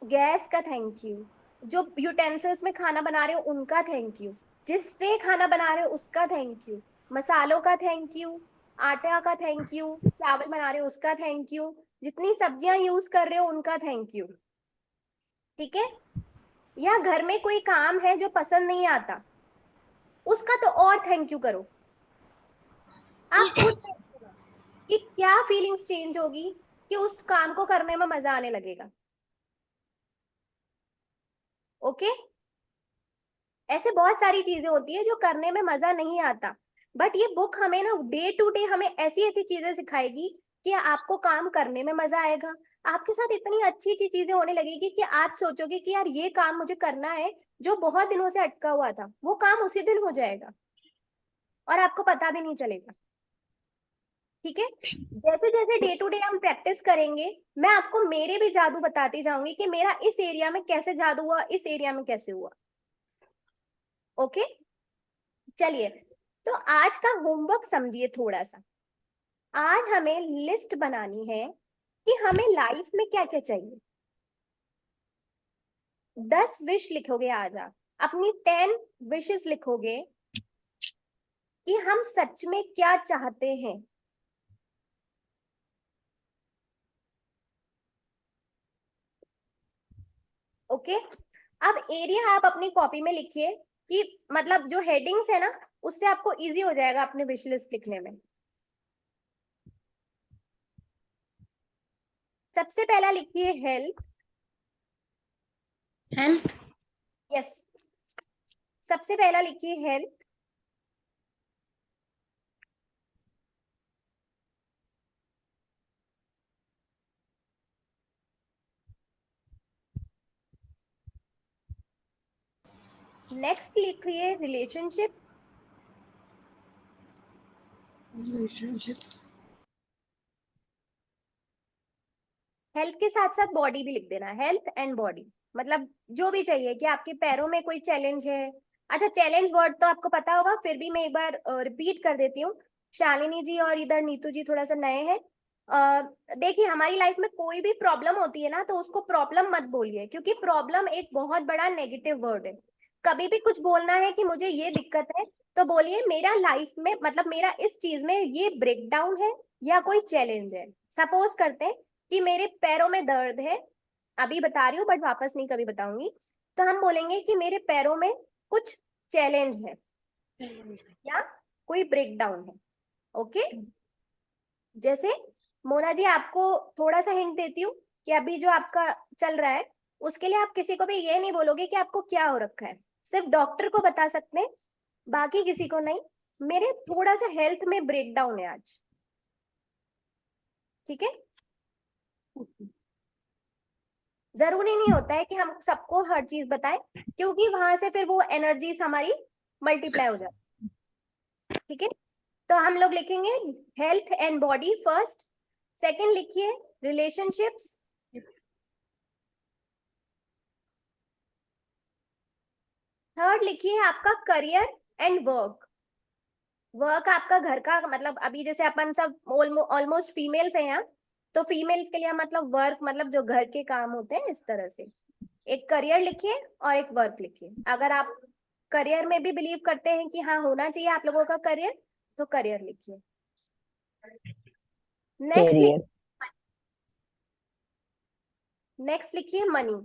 [SPEAKER 1] गैस का थैंक यू, जो यूटेंसिल्स में खाना बना रहे हो उनका थैंक यू, जिससे खाना बना रहे हो उसका थैंक यू, मसालों का थैंक यू, आटा का थैंक यू, चावल बना रहे हो उसका थैंक यू, जितनी सब्जियां यूज कर रहे हो उनका थैंक यू। ठीक है, या घर में कोई काम है जो पसंद नहीं आता, उसका तो और थैंक यू करो। आप खुद देखो कि क्या फीलिंग्स चेंज होगी, कि उस काम को करने में मजा आने लगेगा। ओके, ऐसे बहुत सारी चीजें होती है जो करने में मजा नहीं आता, बट ये बुक हमें ना डे टू डे हमें ऐसी ऐसी चीजें सिखाएगी कि आपको काम करने में मजा आएगा। आपके साथ इतनी अच्छी अच्छी चीजें होने लगेगी कि आज सोचोगे कि यार ये काम मुझे करना है, जो बहुत दिनों से अटका हुआ था वो काम उसी दिन हो जाएगा और आपको पता भी नहीं चलेगा। ठीक है, जैसे जैसे डे टू डे हम प्रैक्टिस करेंगे, मैं आपको मेरे भी जादू बताती जाऊंगी कि मेरा इस एरिया में कैसे जादू हुआ, इस एरिया में कैसे हुआ। ओके, चलिए, तो आज का होमवर्क समझिए थोड़ा सा। आज हमें लिस्ट बनानी है कि हमें लाइफ में क्या क्या चाहिए। 10 विश लिखोगे आज आप, अपनी 10 विशेस लिखोगे कि हम सच में क्या चाहते हैं। ओके, अब एरिया आप अपनी कॉपी में लिखिए कि मतलब जो हेडिंग्स है ना, उससे आपको इजी हो जाएगा अपने विश लिस्ट लिखने में। सबसे पहला लिखिए हेल्थ।
[SPEAKER 6] हेल्थ।
[SPEAKER 1] यस, सबसे पहला लिखिए हेल्थ। नेक्स्ट लिखिए रिलेशनशिप।
[SPEAKER 3] रिलेशनशिप्स।
[SPEAKER 1] हेल्थ के साथ साथ बॉडी भी लिख देना, हेल्थ एंड बॉडी, मतलब जो भी चाहिए कि आपके पैरों में कोई चैलेंज है। अच्छा, चैलेंज वर्ड तो आपको पता होगा, फिर भी मैं एक बार रिपीट कर देती हूँ। शालिनी जी और इधर नीतू जी थोड़ा सा नए हैं। देखिए, हमारी लाइफ में कोई भी प्रॉब्लम होती है ना, तो उसको प्रॉब्लम मत बोलिए, क्योंकि प्रॉब्लम एक बहुत बड़ा नेगेटिव वर्ड है। कभी भी कुछ बोलना है कि मुझे ये दिक्कत है, तो बोलिए मेरा लाइफ में मतलब मेरा इस चीज में ये ब्रेकडाउन है या कोई चैलेंज है। सपोज करते हैं कि मेरे पैरों में दर्द है, अभी बता रही हूँ बट वापस नहीं कभी बताऊंगी, तो हम बोलेंगे कि मेरे पैरों में कुछ चैलेंज है या कोई ब्रेकडाउन है। ओके, जैसे मोना जी, आपको थोड़ा सा हिंट देती हूँ कि अभी जो आपका चल रहा है, उसके लिए आप किसी को भी ये नहीं बोलोगे कि आपको क्या हो रखा है, सिर्फ डॉक्टर को बता सकते हैं, बाकी किसी को नहीं। मेरे थोड़ा सा हेल्थ में ब्रेकडाउन है आज। ठीक है, जरूरी नहीं होता है कि हम सबको हर चीज बताएं, क्योंकि वहां से फिर वो एनर्जीज हमारी मल्टीप्लाई हो जाती है। ठीक है, तो हम लोग लिखेंगे health and body first. Second लिखिए रिलेशनशिप्स। थर्ड लिखिए आपका करियर एंड वर्क। वर्क आपका घर का, मतलब अभी जैसे अपन सब ऑलमोस्ट फीमेल्स हैं यहाँ, तो फीमेल्स के लिए मतलब वर्क मतलब जो घर के काम होते हैं, इस तरह से एक करियर लिखिए और एक वर्क लिखिए। अगर आप करियर में भी बिलीव करते हैं कि हाँ होना चाहिए आप लोगों का करियर, तो करियर लिखिए। Next
[SPEAKER 7] career.
[SPEAKER 1] नेक्स्ट लिखिए मनी।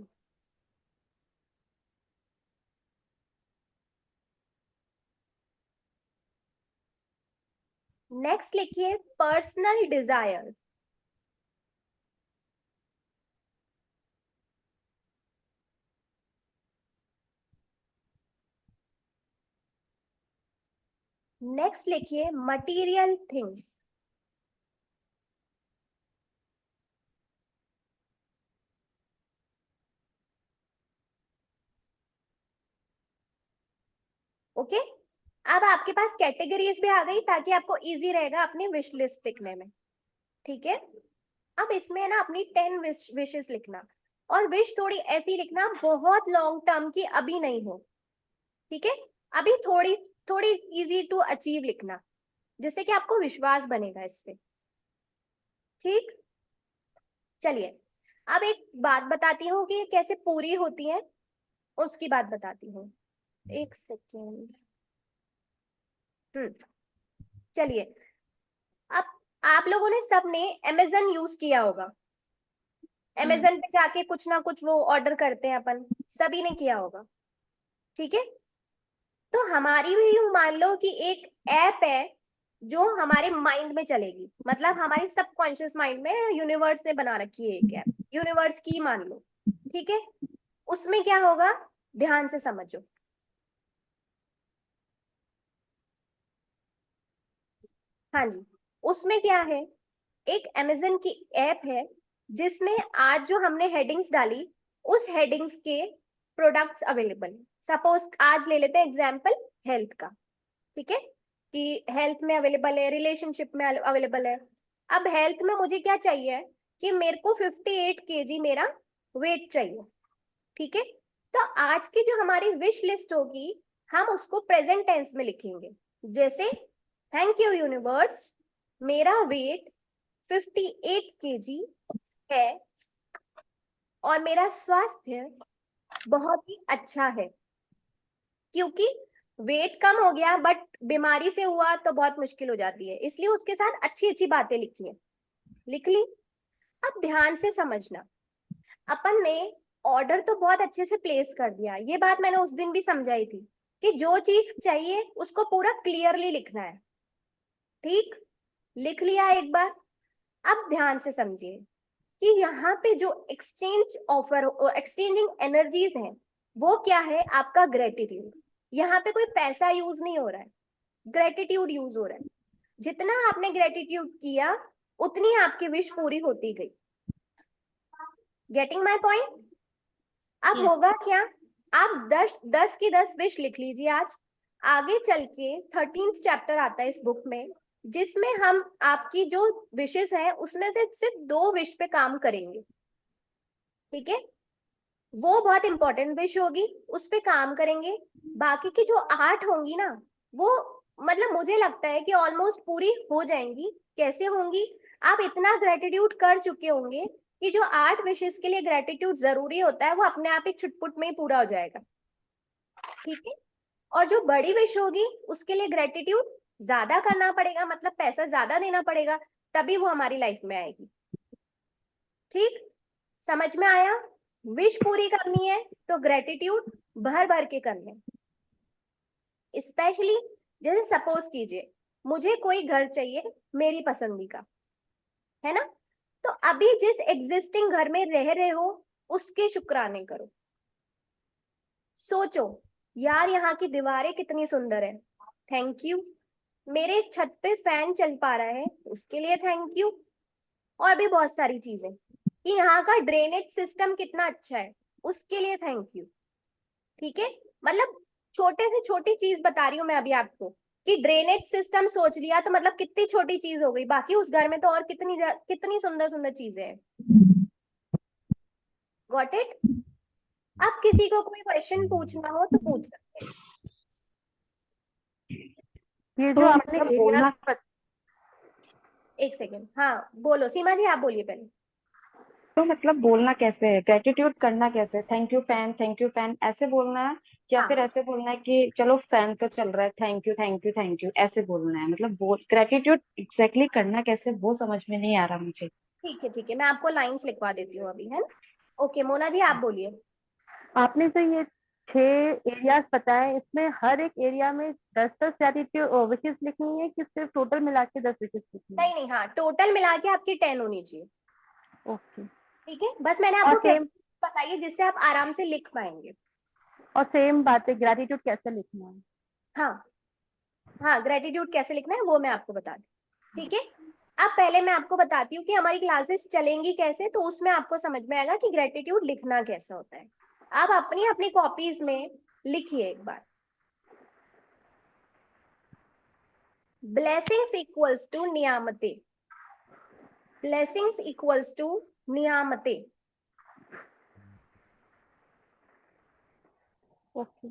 [SPEAKER 1] नेक्स्ट लिखिए पर्सनल डिजायर। नेक्स्ट लिखिए मटेरियल थिंग्स। ओके, अब आपके पास कैटेगरीज भी आ गई ताकि आपको इजी रहेगा अपनी विश लिस्ट लिखने में। ठीक है, अब इसमें ना अपनी 10 विशेस लिखना, और विश थोड़ी ऐसी लिखना बहुत लॉन्ग टर्म की अभी नहीं हो। ठीक है, अभी थोड़ी थोड़ी इजी टू अचीव लिखना, जिससे कि आपको विश्वास बनेगा इस पे। ठीक, चलिए अब एक बात बताती हूँ कि ये कैसे पूरी होती है, उसकी बात बताती हूँ। एक सेकेंड। चलिए, अब आप लोगों ने सबने अमेजन यूज किया होगा। अमेजन पे जाके कुछ ना कुछ वो ऑर्डर करते हैं अपन, सभी ने किया होगा। ठीक है, तो हमारी भी यूं मान लो कि एक ऐप है जो हमारे माइंड में चलेगी, मतलब हमारे सबकॉन्शियस माइंड में यूनिवर्स ने बना रखी है एक ऐप, यूनिवर्स की मान लो। ठीक है, उसमें क्या होगा, ध्यान से समझो। हाँ जी, उसमें क्या है, एक अमेजन की ऐप है जिसमें आज जो हमने हेडिंग्स डाली, उस हेडिंग्स के प्रोडक्ट्स अवेलेबल है। सपोज आज ले लेते हैं एग्जांपल हेल्थ का। ठीक है, कि हेल्थ में अवेलेबल है, रिलेशनशिप में अवेलेबल है। अब हेल्थ में मुझे क्या चाहिए कि मेरे को 58 kg मेरा वेट चाहिए। ठीक है, तो आज की जो हमारी विश लिस्ट होगी, हम उसको प्रेजेंट टेंस में लिखेंगे। जैसे थैंक यू यूनिवर्स, मेरा वेट 58 kg है और मेरा स्वास्थ्य बहुत ही अच्छा है। क्योंकि वेट कम हो गया बट बीमारी से हुआ तो बहुत मुश्किल हो जाती है, इसलिए उसके साथ अच्छी अच्छी बातें लिखी है। लिख ली। अब ध्यान से समझना, अपन ने ऑर्डर तो बहुत अच्छे से प्लेस कर दिया, ये बात मैंने उस दिन भी समझाई थी कि जो चीज चाहिए उसको पूरा क्लियरली लिखना है। ठीक, लिख लिया एक बार। अब ध्यान से समझिए कि यहाँ पे जो एक्सचेंज ऑफर, एक्सचेंजिंग एनर्जीज हैं, वो क्या है, आपका ग्रेटिट्यूड। यहाँ पे कोई पैसा यूज नहीं हो रहा है, ग्रेटिट्यूड यूज हो रहा है। जितना आपने ग्रेटिट्यूड किया उतनी आपकी विश पूरी होती गई। Getting my point? अब
[SPEAKER 6] Yes.
[SPEAKER 1] होगा क्या, आप 10 की 10 विश लिख लीजिए आज। आगे चल के 13th चैप्टर आता है इस बुक में, जिसमें हम आपकी जो विशेस हैं उसमें से सिर्फ 2 विश पे काम करेंगे। ठीक है, वो बहुत इंपॉर्टेंट विश होगी, उस पे काम करेंगे। बाकी की जो 8 होंगी ना, वो मतलब मुझे लगता है कि ऑलमोस्ट पूरी हो जाएंगी। कैसे होंगी, आप इतना ग्रेटिट्यूड कर चुके होंगे कि जो 8 विशेस के लिए ग्रेटिट्यूड जरूरी होता है वो अपने आप ही छुटपुट में ही पूरा हो जाएगा। ठीक है, और जो बड़ी विश होगी उसके लिए ग्रेटिट्यूड ज्यादा करना पड़ेगा, मतलब पैसा ज्यादा देना पड़ेगा, तभी वो हमारी लाइफ में आएगी। ठीक, समझ में आया? विश पूरी करनी है तो ग्रेटिट्यूड भर भर के करने। स्पेशली जैसे सपोज कीजिए मुझे कोई घर चाहिए मेरी पसंदी का, है ना, तो अभी जिस एग्जिस्टिंग घर में रह रहे हो उसके शुक्राने करो। सोचो यार यहाँ की दीवारें कितनी सुंदर है, थैंक यू। मेरे छत पे फैन चल पा रहा है, उसके लिए थैंक यू। और भी बहुत सारी चीजें, कि यहाँ का ड्रेनेज सिस्टम कितना अच्छा है, उसके लिए थैंक यू। ठीक है, मतलब छोटे से छोटी चीज बता रही हूँ मैं अभी आपको, कि ड्रेनेज सिस्टम सोच लिया तो मतलब कितनी छोटी चीज हो गई, बाकी उस घर में तो और कितनी कितनी सुंदर सुंदर चीजें हैं। Got it? अब किसी को कोई क्वेश्चन पूछना हो तो पूछ सकते हैं।
[SPEAKER 2] ये
[SPEAKER 7] तो
[SPEAKER 2] जो आपने
[SPEAKER 7] मतलब
[SPEAKER 2] एरिया,
[SPEAKER 7] बोलना,
[SPEAKER 1] एक सेकेंड, हाँ बोलो सीमा जी, आप बोलिए पहले।
[SPEAKER 5] तो मतलब बोलना कैसे है, ग्रेटिट्यूड करना कैसे, थैंक यू फैन ऐसे बोलना है, या
[SPEAKER 1] हाँ
[SPEAKER 5] फिर ऐसे बोलना है कि चलो फैन तो चल रहा है, thank you thank you thank you, ऐसे बोलना है? मतलब वो ग्रेटिट्यूड एग्जैक्टली करना कैसे, वो समझ में नहीं आ रहा मुझे।
[SPEAKER 1] ठीक है, मैं आपको लाइंस लिखवा देती हूँ अभी, है ना। ओके मोना जी आप बोलिए।
[SPEAKER 2] आपने जो ये 6 एरियाज बताए, इसमें हर एक एरिया में 10-10 विशेष लिखनी है कि सिर्फ टोटल मिला के 10 विशेष लिखनी है?
[SPEAKER 1] नहीं नहीं, हाँ टोटल मिला के आपकी 10 होनी चाहिए।
[SPEAKER 2] ओके।
[SPEAKER 1] ठीक है, बस मैंने
[SPEAKER 2] और
[SPEAKER 1] आपको
[SPEAKER 2] सेम
[SPEAKER 1] बताइए जिससे आप आराम से लिख पाएंगे।
[SPEAKER 2] और सेम बात है, ग्रेटिट्यूड कैसे लिखना है?
[SPEAKER 1] हाँ हाँ, ग्रेटिट्यूड कैसे लिखना है वो मैं आपको बता दूँ। ठीक है, अब पहले मैं आपको बताती हूँ कि हमारी क्लासेस चलेंगी कैसे, तो उसमें आपको समझ में आएगा कि ग्रेटिट्यूड लिखना कैसा होता है। आप अपनी अपनी कॉपीज में लिखिए एक बार। ब्लेसिंग्स इक्वल्स टू नियामते। ब्लेसिंग्स इक्वल्स टू नियामते।
[SPEAKER 2] ओके।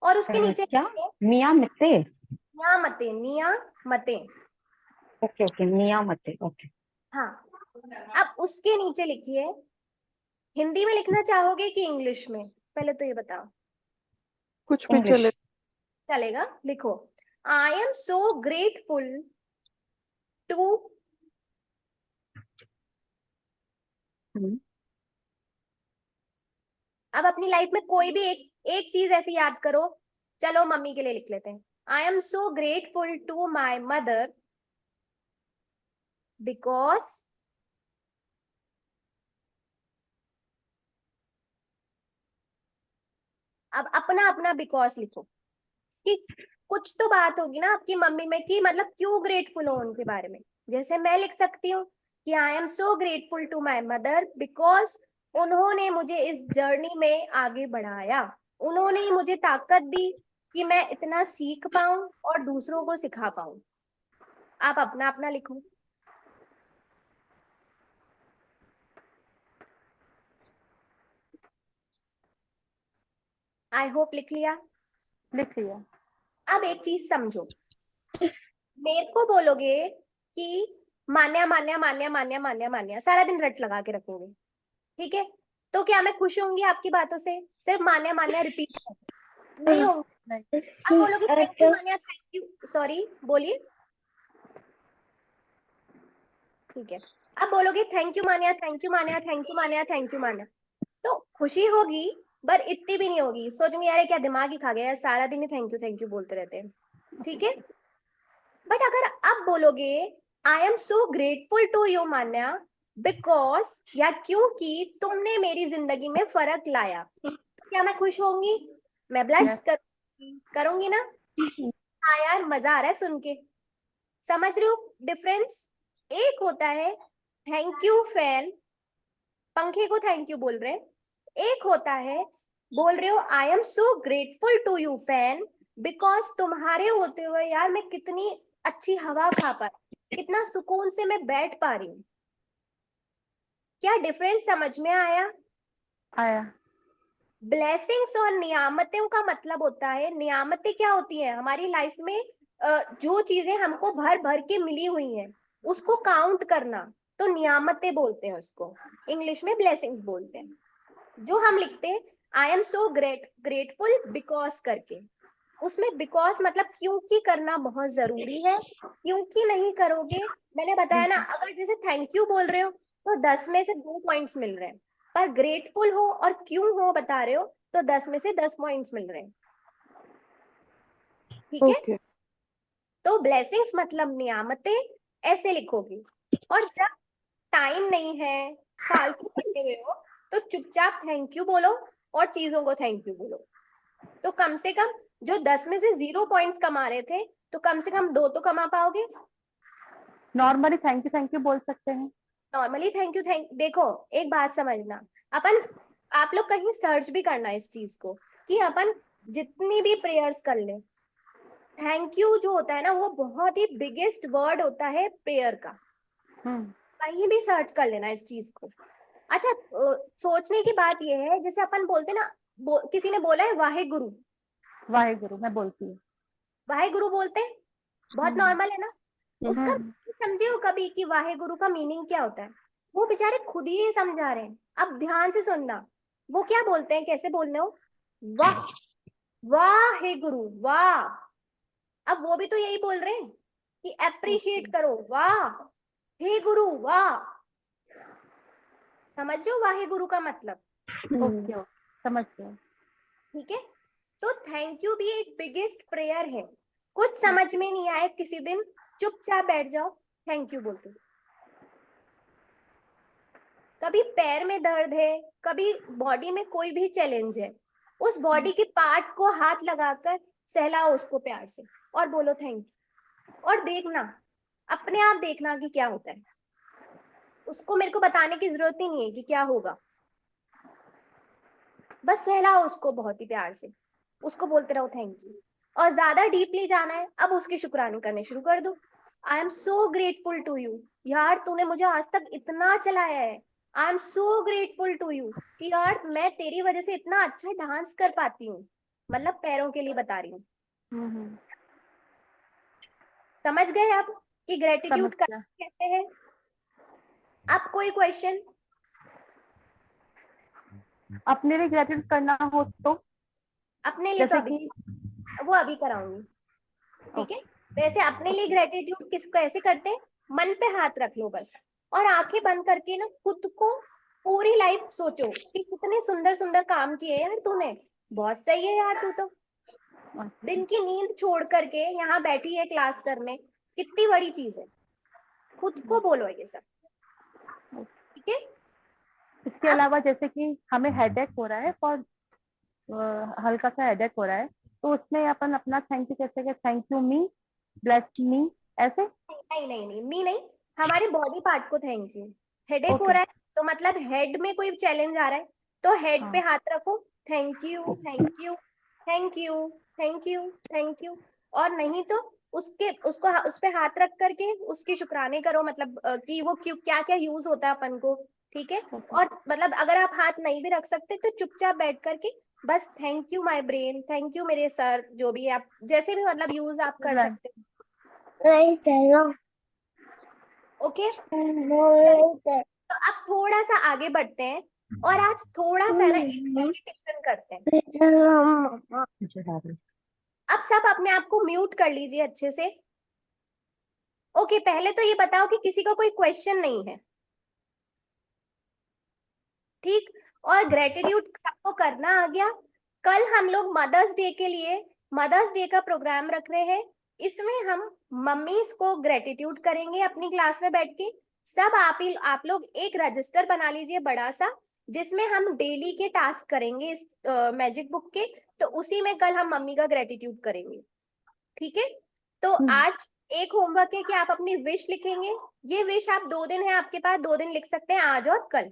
[SPEAKER 1] और उसके नीचे
[SPEAKER 5] क्या?
[SPEAKER 1] लिखिए
[SPEAKER 5] मियाँ मते?
[SPEAKER 1] नियामते, नियामते।
[SPEAKER 5] ओके ओके, मियाँ मते, ओके।
[SPEAKER 1] हाँ, अब उसके नीचे लिखिए। हिंदी में लिखना चाहोगे कि इंग्लिश में, पहले तो ये बताओ।
[SPEAKER 4] कुछ भी
[SPEAKER 5] इंग्लिश।
[SPEAKER 4] चले।
[SPEAKER 1] चलेगा, लिखो। I am so grateful to. अब अपनी लाइफ में कोई भी एक चीज ऐसी याद करो। चलो मम्मी के लिए लिख लेते हैं। I am so grateful to my mother because. अब अपना अपना बिकॉज लिखो कि कुछ तो बात होगी ना आपकी मम्मी में कि मतलब क्यों ग्रेटफुल हो उनके बारे में। जैसे मैं लिख सकती हूँ कि I am so grateful to my mother because उन्होंने मुझे इस जर्नी में आगे बढ़ाया। उन्होंने ही मुझे ताकत दी कि मैं इतना सीख पाऊं और दूसरों को सिखा पाऊं। आप अपना अपना लिखो। आई होप लिख लिया।
[SPEAKER 2] लिख लिया।
[SPEAKER 1] अब एक चीज समझो, मेरे को बोलोगे कि मान्या मान्या मान्या मान्या मान्या मान्या सारा दिन रट लगा के रखोगे, ठीक है, तो क्या मैं खुश होंगी आपकी बातों से? सिर्फ मान्या मान्या रिपीट नहीं होंगी।
[SPEAKER 2] नहीं।
[SPEAKER 1] अब बोलोगे thank you Manya, thank you, sorry बोलिए। ठीक है, अब बोलोगे thank you Manya, thank you Manya, thank you Manya, thank you Manya, तो खुशी होगी पर इतनी भी नहीं होगी। सोचूंगी यार ये क्या दिमाग ही खा गया है, सारा दिन ही थैंक यू बोलते रहते हैं। ठीक है, बट अगर अब बोलोगे I am so grateful to you Manya because या क्योंकि तुमने मेरी जिंदगी में फर्क लाया, तो क्या मैं खुश होंगी? मैं ब्लश करूंगी ना। हाँ यार मजा आ रहा है सुन के। समझ रहे हो डिफरेंस? एक होता है थैंक यू फैन, पंखे को थैंक यू बोल रहे हैं। एक होता है बोल रहे हो I am so grateful to you fan because तुम्हारे होते हुए यार मैं कितनी अच्छी हवा खा पा रही, कितना सुकून से मैं बैठ पा रही हूँ। क्या डिफरेंस समझ में आया?
[SPEAKER 2] आया।
[SPEAKER 1] ब्लेसिंग्स और नियामतों का मतलब होता है, नियामतें क्या होती हैं हमारी लाइफ में, जो चीजें हमको भर भर के मिली हुई हैं उसको काउंट करना, तो नियामतें बोलते हैं उसको। इंग्लिश में ब्लेसिंग्स बोलते हैं। जो हम लिखते हैं I am so grateful because करके, उसमें बिकॉज मतलब क्योंकि करना बहुत जरूरी है। क्योंकि नहीं करोगे, मैंने बताया ना, अगर जैसे थैंक यू बोल रहे हो तो 10 में से 2 पॉइंट्स मिल रहे हैं, पर ग्रेटफुल हो और क्यों हो बता रहे हो तो 10 में से 10 पॉइंट्स मिल रहे हैं। ठीक है,
[SPEAKER 4] ओके।
[SPEAKER 1] तो ब्लेसिंग्स मतलब नियामतें ऐसे लिखोगी। और जब टाइम नहीं है, फालतू बैठे हुए हो, तो चुपचाप थैंक यू बोलो और चीजों को थैंक यू बोलो। तो कम से कम जो 10 में से 0 पॉइंट्स कमा रहे थे तो कम से कम 2 तो कमा पाओगे।
[SPEAKER 2] नॉर्मली थैंक यू बोल सकते हैं।
[SPEAKER 1] नॉर्मली थैंक देखो, एक बात समझना, अपन आप लोग कहीं सर्च भी करना इस चीज को कि अपन जितनी भी प्रेयर्स कर ले, थैंक यू जो होता है ना वो बहुत ही बिगेस्ट वर्ड होता है प्रेयर का।
[SPEAKER 2] हम्म।
[SPEAKER 1] कहीं भी सर्च कर लेना इस चीज को। अच्छा, सोचने की बात यह है जैसे अपन बोलते ना, किसी ने बोला है वाहे गुरु,
[SPEAKER 2] वाहे गुरु मैं बोलती हूँ।
[SPEAKER 1] वाहे गुरु बोलते हैं, बहुत
[SPEAKER 2] हम्म।
[SPEAKER 1] नॉर्मल है ना। उसका
[SPEAKER 2] हम्म।
[SPEAKER 1] समझे हो कभी कि वाहे गुरु का मीनिंग क्या होता है? वो बेचारे खुद ही समझा रहे हैं। अब ध्यान से सुनना, वो क्या बोलते हैं, कैसे बोल रहे हो, वाह, वाह हे गुरु, वाह। अब वो भी तो यही बोल रहे हैं कि अप्रिशिएट करो, वाह हे गुरु, वाह। समझ रहे हो वाहे गुरु का मतलब?
[SPEAKER 2] ओके ओके, समझ गए।
[SPEAKER 1] ठीक है, तो थैंक यू भी एक बिगेस्ट प्रेयर है। कुछ समझ में नहीं आए किसी दिन, चुपचाप बैठ जाओ, थैंक यू बोलते। कभी पैर में दर्द है, कभी बॉडी में कोई भी चैलेंज है, उस बॉडी के पार्ट को हाथ लगाकर सहलाओ उसको प्यार से और बोलो थैंक यू। और देखना, अपने आप देखना कि क्या होता है। उसको मेरे को बताने की जरूरत ही नहीं है कि क्या होगा, बस सहलाओ उसको बहुत ही प्यार से, उसको बोलते रहो थैंक यू। और ज्यादा डीपली जाना है, अब उसके शुक्राने करने शुरू कर दो। I am so grateful to you, यार तूने मुझे आज तक इतना चलाया है। I am so grateful to you कि यार मैं तेरी वजह से इतना अच्छा डांस कर पाती हूँ, मतलब पैरों के लिए बता रही हूँ। समझ गए आप कि
[SPEAKER 2] समझ
[SPEAKER 1] ग्रेटिट्यूड
[SPEAKER 2] गया।
[SPEAKER 1] करना कैसे है? अब कोई क्वेश्चन?
[SPEAKER 2] अपने लिए ग्रेटिट्यूड करना हो तो
[SPEAKER 1] अपने लिए तो
[SPEAKER 2] जैसे
[SPEAKER 1] अभी,
[SPEAKER 2] कि
[SPEAKER 1] वो अभी कराऊंगी। ठीक है, वैसे अपने लिए ग्रेटिट्यूड किस कैसे करते हैं? मन पे हाथ रख लो बस, और आंखें बंद करके ना खुद को पूरी लाइफ सोचो कि कितने सुंदर सुंदर काम किए यार तूने, बहुत सही है यार तू तो। दिन की नींद छोड़ करके यहाँ बैठी है क्लास करने, कितनी बड़ी चीज है। खुद को बोलो ये सब, ठीक है?
[SPEAKER 2] इसके
[SPEAKER 1] अब
[SPEAKER 2] अलावा जैसे कि हमें हेडेक हो रहा है और हल्का सा हेडेक हो रहा है, तो उसमें अपन अपना थैंक यू कैसे कि thank you me, bless me, ऐसे।
[SPEAKER 1] नहीं नहीं नहीं, मी नहीं, हमारे बॉडी पार्ट को थैंक यू। हेडेक हो
[SPEAKER 2] ओके।
[SPEAKER 1] रहा है तो मतलब हेड में कोई चैलेंज आ रहा है, तो हेड पे
[SPEAKER 2] हाँ।
[SPEAKER 1] हाथ रखो, thank you thank you thank you thank you thank you. और नहीं तो उसके उसको उस पे हाथ रख करके उसके शुक्राने करो, मतलब कि वो क्यों क्या क्या यूज होता है अपन को। ठीक है, और मतलब अगर आप हाथ नहीं भी रख सकते तो चुपचाप बैठ करके बस thank you my brain, thank you मेरे सर, जो भी आप जैसे भी मतलब यूज आप कर सकते हो। ओके, तो अब थोड़ा सा आगे बढ़ते हैं और आज थोड़ा सा ना एक मेडिटेशन करते हैं। अब सब अपने आप को म्यूट कर लीजिए अच्छे से। ओके, पहले तो ये बताओ कि किसी का कोई क्वेश्चन नहीं है, ठीक? और ग्रेटिट्यूड सबको करना आ गया। कल हम लोग मदर्स डे के लिए मदर्स डे का प्रोग्राम रख रहे हैं, इसमें हम मम्मीज को ग्रेटिट्यूड करेंगे अपनी क्लास में बैठ के। सब आप लोग एक रजिस्टर बना लीजिए बड़ा सा, जिसमें हम डेली के टास्क करेंगे इस मैजिक बुक के, तो उसी में कल हम मम्मी का ग्रेटिट्यूड करेंगे। ठीक है, तो आज एक होमवर्क है कि आप अपनी विश लिखेंगे। ये विश आप 2 दिन है आपके पास, 2 दिन लिख सकते हैं, आज और कल।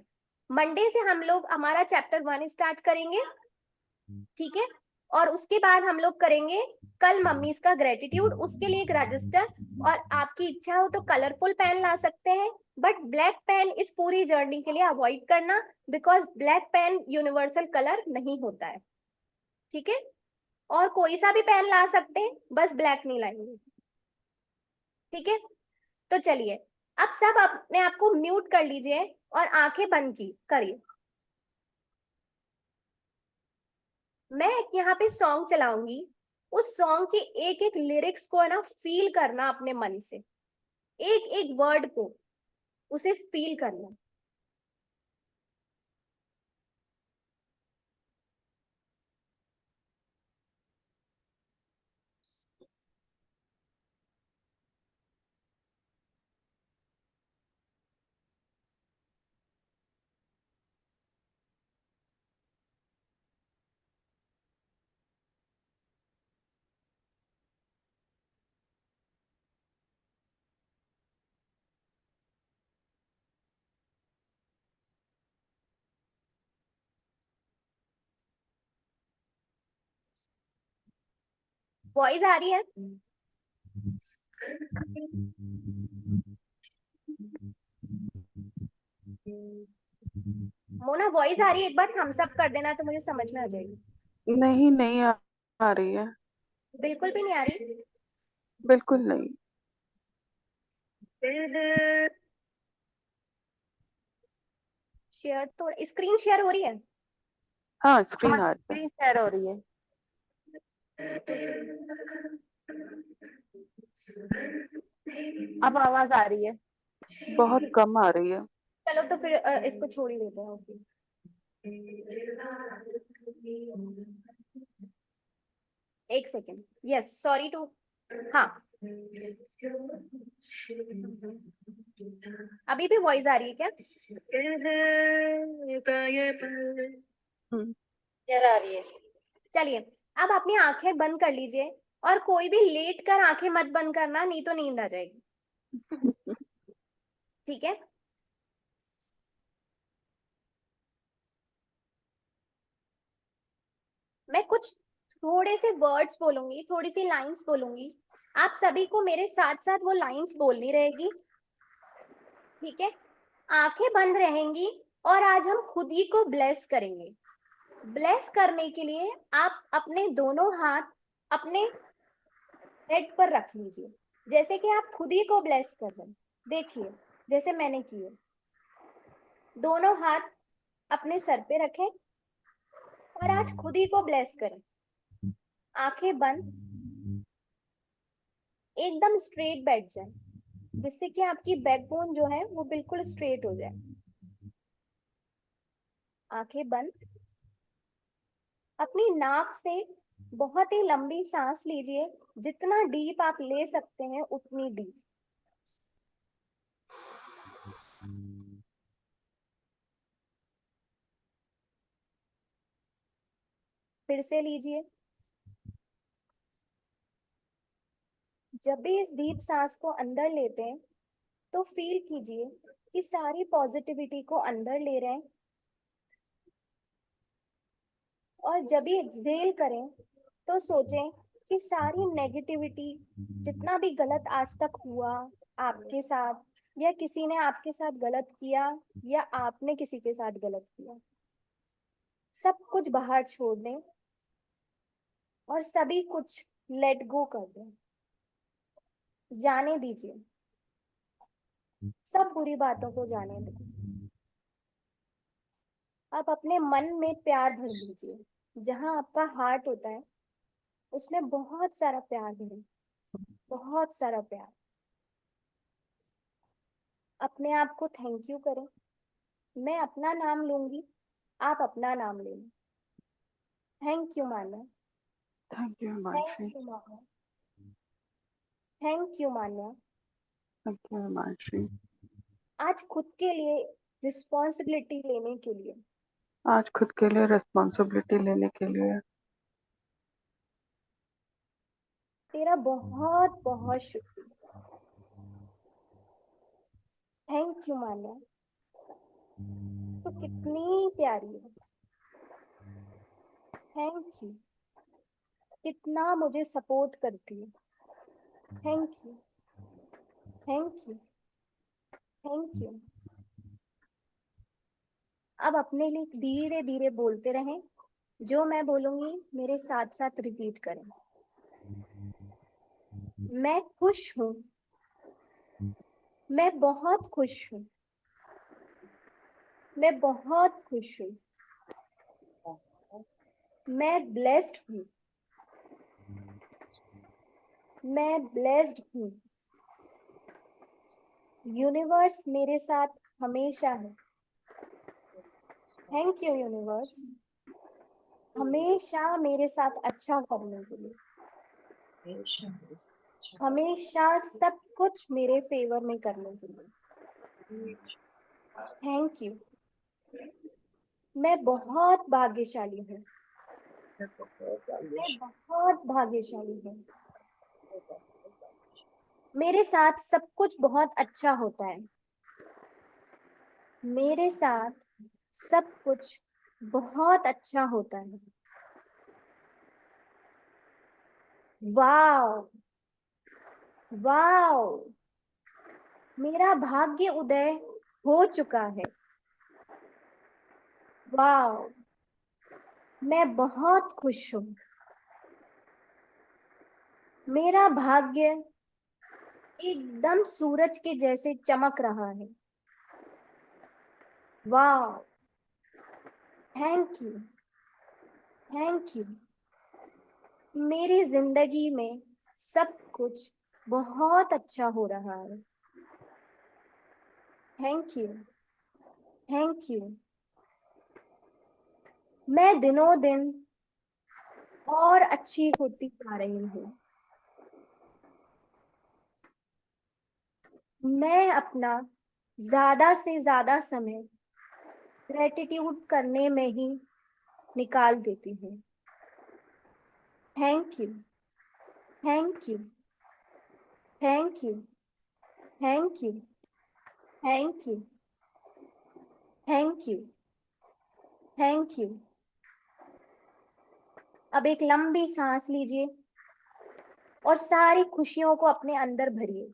[SPEAKER 1] मंडे से हम लोग हमारा चैप्टर 1 स्टार्ट करेंगे, ठीक है? और उसके बाद हम लोग करेंगे कल मम्मीज का ग्रेटिट्यूड, उसके लिए एक रजिस्टर। और आपकी इच्छा हो तो कलरफुल पेन ला सकते हैं, बट ब्लैक पेन इस पूरी जर्नी के लिए अवॉइड करना, because black pen universal colour नहीं होता है। ठीक है, और कोई सा भी पेन ला सकते हैं, बस ब्लैक नहीं लाएंगे। ठीक है, तो चलिए अब सब अपने आप को म्यूट कर लीजिए और आंखें बंद की करिए। मैं यहाँ पे सॉन्ग चलाऊंगी, उस सॉन्ग की एक एक लिरिक्स को है ना फील करना अपने मन से, एक एक वर्ड को उसे फील करना। वॉइस आ रही है? मोना वॉइस आ रही है? एक बार थम्स अप कर देना तो मुझे समझ में आ जाएगी।
[SPEAKER 4] नहीं नहीं आ रही है,
[SPEAKER 1] बिल्कुल भी नहीं आ रही?
[SPEAKER 4] बिल्कुल नहीं।
[SPEAKER 1] शेयर तो स्क्रीन शेयर हो रही है?
[SPEAKER 4] हाँ स्क्रीन आ रही है।
[SPEAKER 2] स्क्रीन शेयर हो रही है। अब आवाज आ रही है।
[SPEAKER 4] बहुत कम आ रही है।
[SPEAKER 1] चलो तो फिर इसको छोड़ ही देते हैं। ओके, एक सेकेंड। Yes, sorry to. हाँ, अभी भी वॉइस आ रही है क्या?
[SPEAKER 4] हम्म,
[SPEAKER 5] क्लियर आ रही है।
[SPEAKER 1] चलिए, अब अपनी आंखें बंद कर लीजिए, और कोई भी लेट कर आंखें मत बंद करना, नहीं तो नींद आ जाएगी। ठीक है? मैं कुछ थोड़े से वर्ड्स बोलूंगी, थोड़ी सी लाइंस बोलूंगी, आप सभी को मेरे साथ साथ वो लाइंस बोलनी रहेगी। ठीक है? आंखें बंद रहेंगी, और आज हम खुद ही को ब्लेस करेंगे। ब्लेस करने के लिए आप अपने दोनों हाथ अपने हेड पर रख लीजिए, जैसे कि आप खुद ही को ब्लेस कर रहे हैं। देखिए, जैसे मैंने किए, दोनों हाथ अपने सर पे रखें, और आज खुद ही को ब्लेस करें। आंखें बंद, एकदम स्ट्रेट बैठ जाए, जिससे कि आपकी बैकबोन जो है वो बिल्कुल स्ट्रेट हो जाए। आंखें बंद, अपनी नाक से बहुत ही लंबी सांस लीजिए, जितना डीप आप ले सकते हैं उतनी डीप। फिर से लीजिए। जब भी इस डीप सांस को अंदर लेते हैं, तो फील कीजिए कि सारी पॉजिटिविटी को अंदर ले रहे हैं, और जब भी एक्सहेल करें तो सोचें कि सारी नेगेटिविटी, जितना भी गलत आज तक हुआ आपके साथ, या किसी ने आपके साथ गलत किया, या आपने किसी के साथ गलत किया, सब कुछ बाहर छोड़ दें, और सभी कुछ लेट गो कर दें। जाने दीजिए, सब बुरी बातों को जाने दें। आप अपने मन में प्यार भर दीजिए, जहां आपका हार्ट होता है उसमें बहुत सारा प्यार भरें, बहुत सारा प्यार। अपने आप को थैंक यू करें। मैं अपना नाम लूंगी, आप अपना नाम ले लें। Thank you Manya,
[SPEAKER 4] thank you
[SPEAKER 1] thank
[SPEAKER 4] Himanshi.
[SPEAKER 1] You Manya, thank you Manya.
[SPEAKER 4] Thank you Himanshi.
[SPEAKER 1] आज खुद के लिए रिस्पॉन्सिबिलिटी लेने के लिए
[SPEAKER 4] आज खुद के लिए रिस्पॉन्सिबिलिटी लेने के लिए
[SPEAKER 1] तेरा बहुत बहुत शुक्रिया। थैंक यू मान्या, तो कितनी प्यारी है। थैंक यू, कितना मुझे सपोर्ट करती है। Thank you, thank you, thank you. अब अपने लिए धीरे धीरे बोलते रहें, जो मैं बोलूंगी मेरे साथ साथ रिपीट करें। मैं खुश हूँ, मैं बहुत खुश हूँ, मैं बहुत खुश हूँ। मैं ब्लेस्ड हूँ, मैं ब्लेस्ड हूँ। यूनिवर्स मेरे साथ हमेशा है। थैंक यू यूनिवर्स, हमेशा मेरे साथ अच्छा करने के लिए, हमेशा सब कुछ मेरे फेवर में करने के लिए। थैंक यू, मैं बहुत भाग्यशाली हूँ, मैं बहुत भाग्यशाली हूँ। मेरे साथ सब कुछ बहुत अच्छा होता है, मेरे साथ सब कुछ बहुत अच्छा होता है। वाओ, वाओ, मेरा भाग्य उदय हो चुका है। वाओ, मैं बहुत खुश हूँ। मेरा भाग्य एकदम सूरज के जैसे चमक रहा है। Wow, thank you, thank you. मेरी जिंदगी में सब कुछ बहुत अच्छा हो रहा है। Thank you. Thank you. मैं दिनों दिन और अच्छी होती जा रही हूँ। मैं अपना ज्यादा से ज्यादा समय ग्रेटिट्यूड करने में ही निकाल देती हूँ। Thank you. Thank you. Thank you. Thank you. Thank you. Thank you. Thank you. अब एक लंबी सांस लीजिए और सारी खुशियों को अपने अंदर भरिए।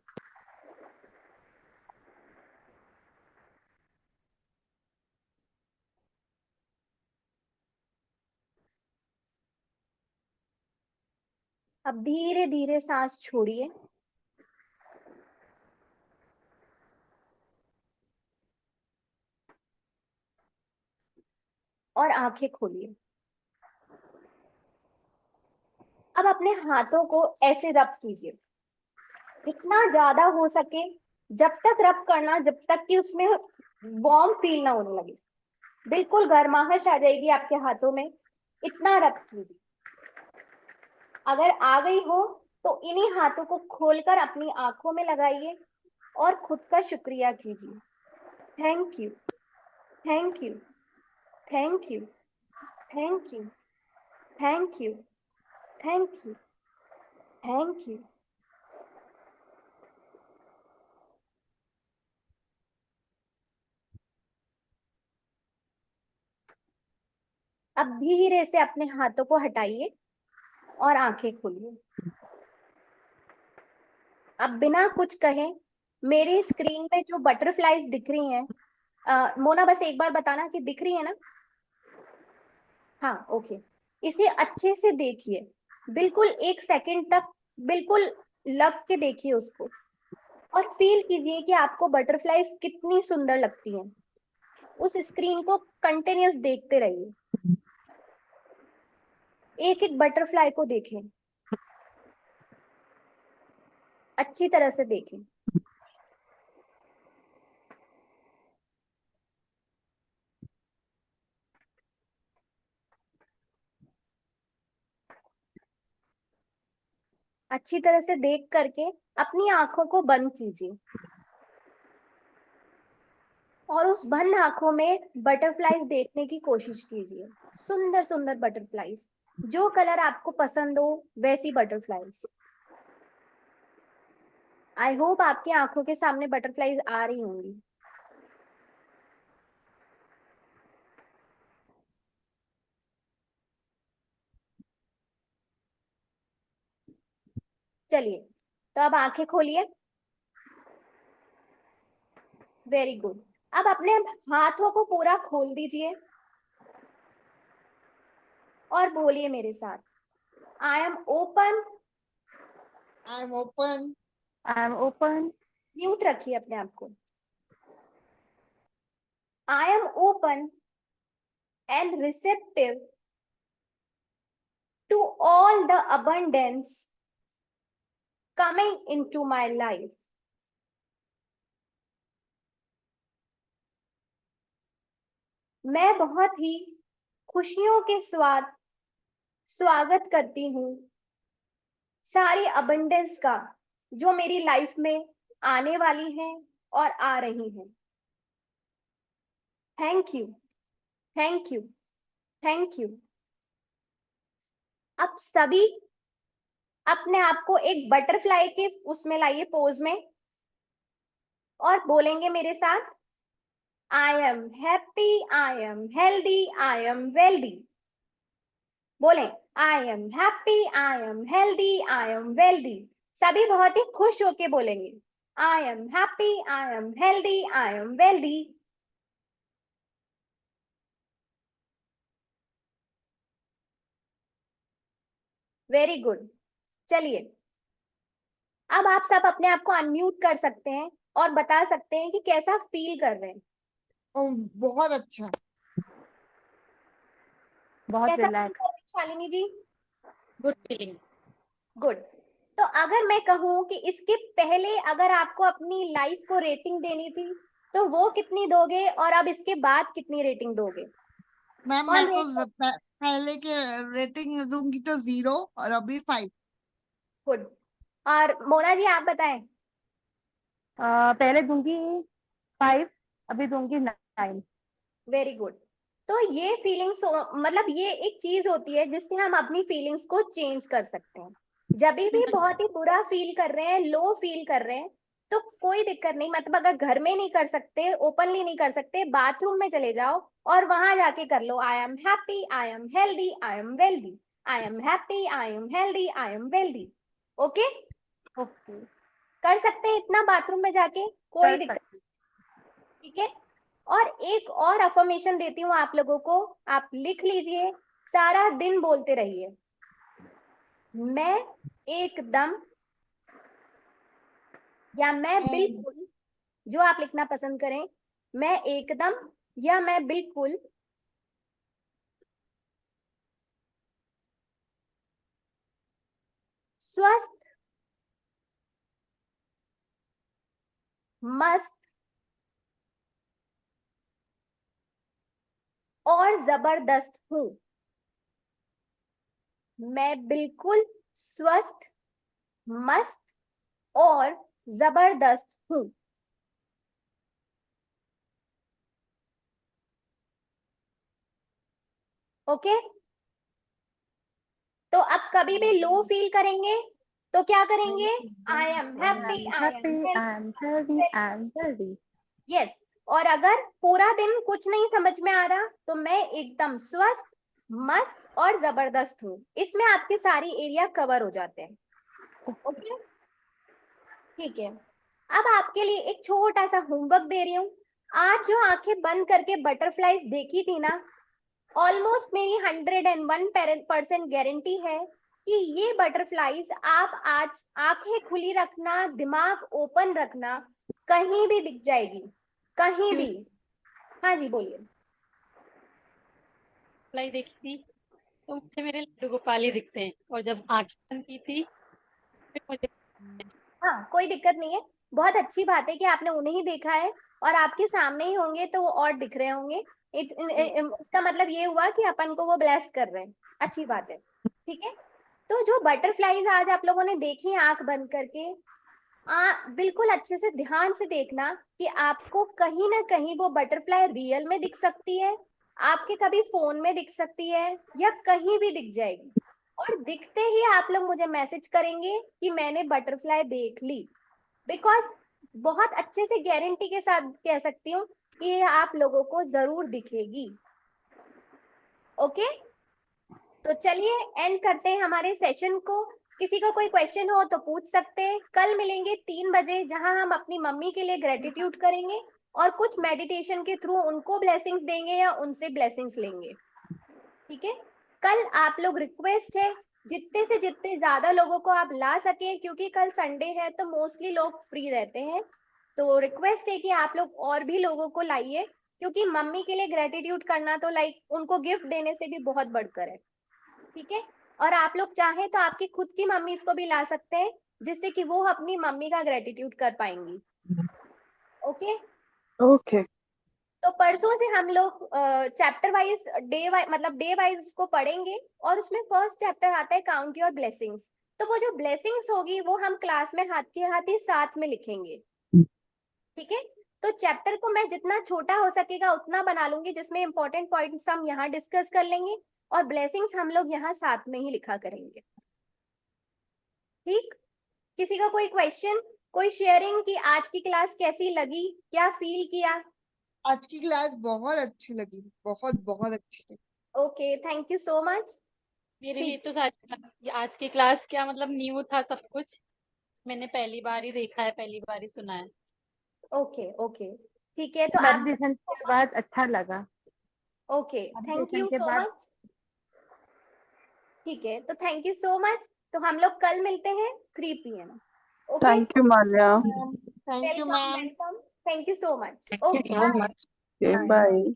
[SPEAKER 1] अब धीरे धीरे सांस छोड़िए और आंखें खोलिए। अब अपने हाथों को ऐसे रब कीजिए, जितना ज्यादा हो सके। जब तक रब करना, जब तक कि उसमें वार्म फील ना होने लगे, बिल्कुल गर्माहट आ जाएगी आपके हाथों में, इतना रब कीजिए। अगर आ गई हो तो इन्हीं हाथों को खोलकर अपनी आंखों में लगाइए और खुद का शुक्रिया कीजिए। Thank you. Thank you. Thank you. Thank you. Thank you. Thank you. Thank you. अब धीरे से अपने हाथों को हटाइए और आंखें खोलिए। अब बिना कुछ कहे मेरी स्क्रीन पे जो बटरफ्लाईज दिख रही हैं, मोना बस एक बार बताना कि दिख रही है ना? हाँ, ओके। इसे अच्छे से देखिए, बिल्कुल 1 सेकंड तक बिल्कुल लग के देखिए उसको, और फील कीजिए कि आपको बटरफ्लाईज कितनी सुंदर लगती हैं। उस स्क्रीन को कंटिन्यूस देखते रहिए, एक एक बटरफ्लाई को देखें, अच्छी तरह से देखें। अच्छी तरह से देख करके अपनी आंखों को बंद कीजिए और उस बंद आंखों में बटरफ्लाईज देखने की कोशिश कीजिए। सुंदर सुंदर बटरफ्लाईज, जो कलर आपको पसंद हो वैसी बटरफ्लाईज। आई होप आपकी आंखों के सामने बटरफ्लाईज आ रही होंगी। चलिए, तो अब आंखें खोलिए। Very good. अब अपने हाथों को पूरा खोल दीजिए और बोलिए मेरे साथ, I am open.
[SPEAKER 3] I am open.
[SPEAKER 2] I am open.
[SPEAKER 1] Mute रखिए अपने आप को। I am open and receptive to all the abundance coming into my life. मैं बहुत ही खुशियों के स्वागत करती हूँ सारी अबंडेंस का, जो मेरी लाइफ में आने वाली है और आ रही है। Thank you. Thank you. Thank you. अब सभी अपने आप को एक बटरफ्लाई के उसमें लाइए, पोज में, और बोलेंगे मेरे साथ, I am happy, I am healthy, I am wealthy. बोलें, I am happy, I am healthy, I am wealthy. सभी बहुत ही खुश होके बोलेंगे, I am happy, I am healthy, I am wealthy. Very good. चलिए, अब आप सब अपने आप को अनम्यूट कर सकते हैं और बता सकते हैं कि कैसा फील कर रहे हैं।
[SPEAKER 3] बहुत अच्छा।
[SPEAKER 2] बहुत
[SPEAKER 1] कैसा
[SPEAKER 2] relax.
[SPEAKER 1] Shalini ji?
[SPEAKER 6] Good feeling.
[SPEAKER 1] Good. तो अगर मैं कहूँ कि इसके पहले अगर आपको अपनी लाइफ को रेटिंग देनी थी तो वो कितनी दोगे, और अब इसके बाद कितनी रेटिंग दोगे?
[SPEAKER 3] मैम
[SPEAKER 1] कौन
[SPEAKER 3] मैं तो
[SPEAKER 1] rate-
[SPEAKER 3] पहले के रेटिंग दूंगी तो 0 और अभी 5।
[SPEAKER 1] गुड। और मोना जी आप बताएं।
[SPEAKER 2] पहले दूंगी 5, अभी दूंगी 9।
[SPEAKER 1] Very good. तो ये फीलिंग्स मतलब ये एक चीज होती है जिससे हम अपनी फीलिंग्स को चेंज कर सकते हैं। जब भी बहुत ही बुरा फील कर रहे हैं, लो फील कर रहे हैं, तो कोई दिक्कत नहीं, मतलब अगर घर में नहीं कर सकते, ओपनली नहीं कर सकते, बाथरूम में चले जाओ और वहां जाके कर लो। I am happy, I am healthy, I am wealthy, I am happy, I am healthy, I am wealthy. Okay,
[SPEAKER 2] okay,
[SPEAKER 1] कर सकते हैं इतना बाथरूम में जाके, कोई
[SPEAKER 2] कर
[SPEAKER 1] दिक्कत।
[SPEAKER 2] सकती
[SPEAKER 1] ठीक है। और एक और अफर्मेशन देती हूँ आप लोगों को, आप लिख लीजिए, सारा दिन बोलते रहिए, मैं एकदम, या मैं बिल्कुल, जो आप लिखना पसंद करें, मैं एकदम या मैं बिल्कुल स्वस्थ, मस्त और जबरदस्त हूं। मैं बिल्कुल स्वस्थ, मस्त और जबरदस्त हूं। ओके। तो अब कभी भी लो फील करेंगे तो क्या करेंगे? आई am happy, I am
[SPEAKER 2] happy, I am healthy, I am wealthy.
[SPEAKER 1] Yes. और अगर पूरा दिन कुछ नहीं समझ में आ रहा तो मैं एकदम स्वस्थ, मस्त और जबरदस्त हूँ। इसमें आपके सारी एरिया कवर हो जाते हैं। ओके, ठीक है। अब आपके लिए एक छोटा सा होमवर्क दे रही हूँ। आज जो आंखें बंद करके बटरफ्लाईज देखी थी ना, ऑलमोस्ट मेरी 101% गारंटी है कि ये बटरफ्लाईज आप आज आंखें खुली रखना, दिमाग ओपन रखना, कहीं भी दिख जाएगी, कहीं भी। हाँ जी बोलिए।
[SPEAKER 6] फ्लाई देखी थी तो मुझे मेरे लड्डू गोपाल ही दिखते हैं, और जब आंखें बंद की थी फिर मुझे
[SPEAKER 1] हाँ, कोई दिक्कत नहीं है। बहुत अच्छी बात है कि आपने उन्हें ही देखा है, और आपके सामने ही होंगे तो वो और दिख रहे होंगे।
[SPEAKER 6] जी
[SPEAKER 1] इसका मतलब ये हुआ कि अपन को वो ब्लेस कर रहे हैं। अच्छी बात है। ठीक है। तो जो बटरफ्लाईज आज आप लोगों ने देखी आंख बंद करके, बिल्कुल अच्छे से ध्यान से देखना कि आपको कहीं ना कहीं वो बटरफ्लाई रियल में दिख सकती है, आपके कभी फोन में दिख सकती है, या कहीं भी दिख जाएगी। और दिखते ही आप लोग मुझे मैसेज करेंगे कि मैंने बटरफ्लाई देख ली। बिकॉज बहुत अच्छे से गारंटी के साथ कह सकती हूँ कि ये आप लोगों को जरूर दिखेगी। ओके, तो चलिए एंड करते हैं हमारे सेशन को। किसी का कोई क्वेश्चन हो तो पूछ सकते हैं। कल मिलेंगे 3 बजे, जहां हम अपनी मम्मी के लिए ग्रेटिट्यूड करेंगे और कुछ मेडिटेशन के थ्रू उनको ब्लेसिंग्स देंगे या उनसे ब्लेसिंग्स लेंगे। ठीक है। कल आप लोग, रिक्वेस्ट है, जितने से जितने ज्यादा लोगों को आप ला सके, क्योंकि कल संडे है तो मोस्टली लोग फ्री रहते हैं। तो रिक्वेस्ट है कि आप लोग और भी लोगों को लाइए, क्योंकि मम्मी के लिए ग्रेटिट्यूड करना तो लाइक उनको गिफ्ट देने से भी बहुत बढ़कर है। ठीक है। और आप लोग चाहें तो आपकी खुद की मम्मी को भी ला सकते हैं, जिससे कि वो अपनी मम्मी का ग्रेटिट्यूड कर पाएंगी। ओके।
[SPEAKER 4] ओके।
[SPEAKER 1] तो परसों से हम लोग चैप्टर वाइज, डे वाइज, मतलब डे वाइज उसको पढ़ेंगे, और उसमें फर्स्ट चैप्टर आता है काउंट योर ब्लेसिंग्स। तो वो जो ब्लेसिंग्स होगी वो हम क्लास में हाथ के हाथ ही साथ में लिखेंगे। ठीक है। तो चैप्टर को मैं जितना छोटा हो सकेगा उतना बना लूंगी, जिसमें इंपॉर्टेंट पॉइंट्स हम यहाँ डिस्कस कर लेंगे, और ब्लेसिंग्स हम लोग यहाँ साथ में ही लिखा करेंगे। ठीक। किसी का कोई क्वेश्चन, कोई शेयरिंग कि आज की क्लास कैसी लगी, क्या फील किया?
[SPEAKER 3] आज की क्लास बहुत अच्छी लगी, बहुत बहुत अच्छी लगी।
[SPEAKER 1] Okay, thank you so much.
[SPEAKER 6] मेरे लिए
[SPEAKER 1] ठीक।
[SPEAKER 6] तो सारी आज की क्लास क्या मतलब न्यू था सब कुछ। मैंने पहली बार ही देखा है, पहली बार ही सुना है।
[SPEAKER 1] ओके ओके, ठीक है। तो आप,
[SPEAKER 2] मेडिटेशन के बाद अच्छा लगा।
[SPEAKER 1] ओके, थैंक
[SPEAKER 2] मेडिटेशन
[SPEAKER 1] यू
[SPEAKER 2] के
[SPEAKER 1] सो
[SPEAKER 2] बाद
[SPEAKER 1] मच। ठीक है, तो थैंक यू सो मच। तो हम लोग कल मिलते हैं 3 PM। Okay.
[SPEAKER 4] Thank you Malya.
[SPEAKER 3] Thank you
[SPEAKER 1] welcome
[SPEAKER 3] ma'am.
[SPEAKER 1] Welcome. Thank you so much.
[SPEAKER 5] Thank you
[SPEAKER 1] okay,
[SPEAKER 5] so
[SPEAKER 1] bye.
[SPEAKER 5] Much.
[SPEAKER 4] Bye.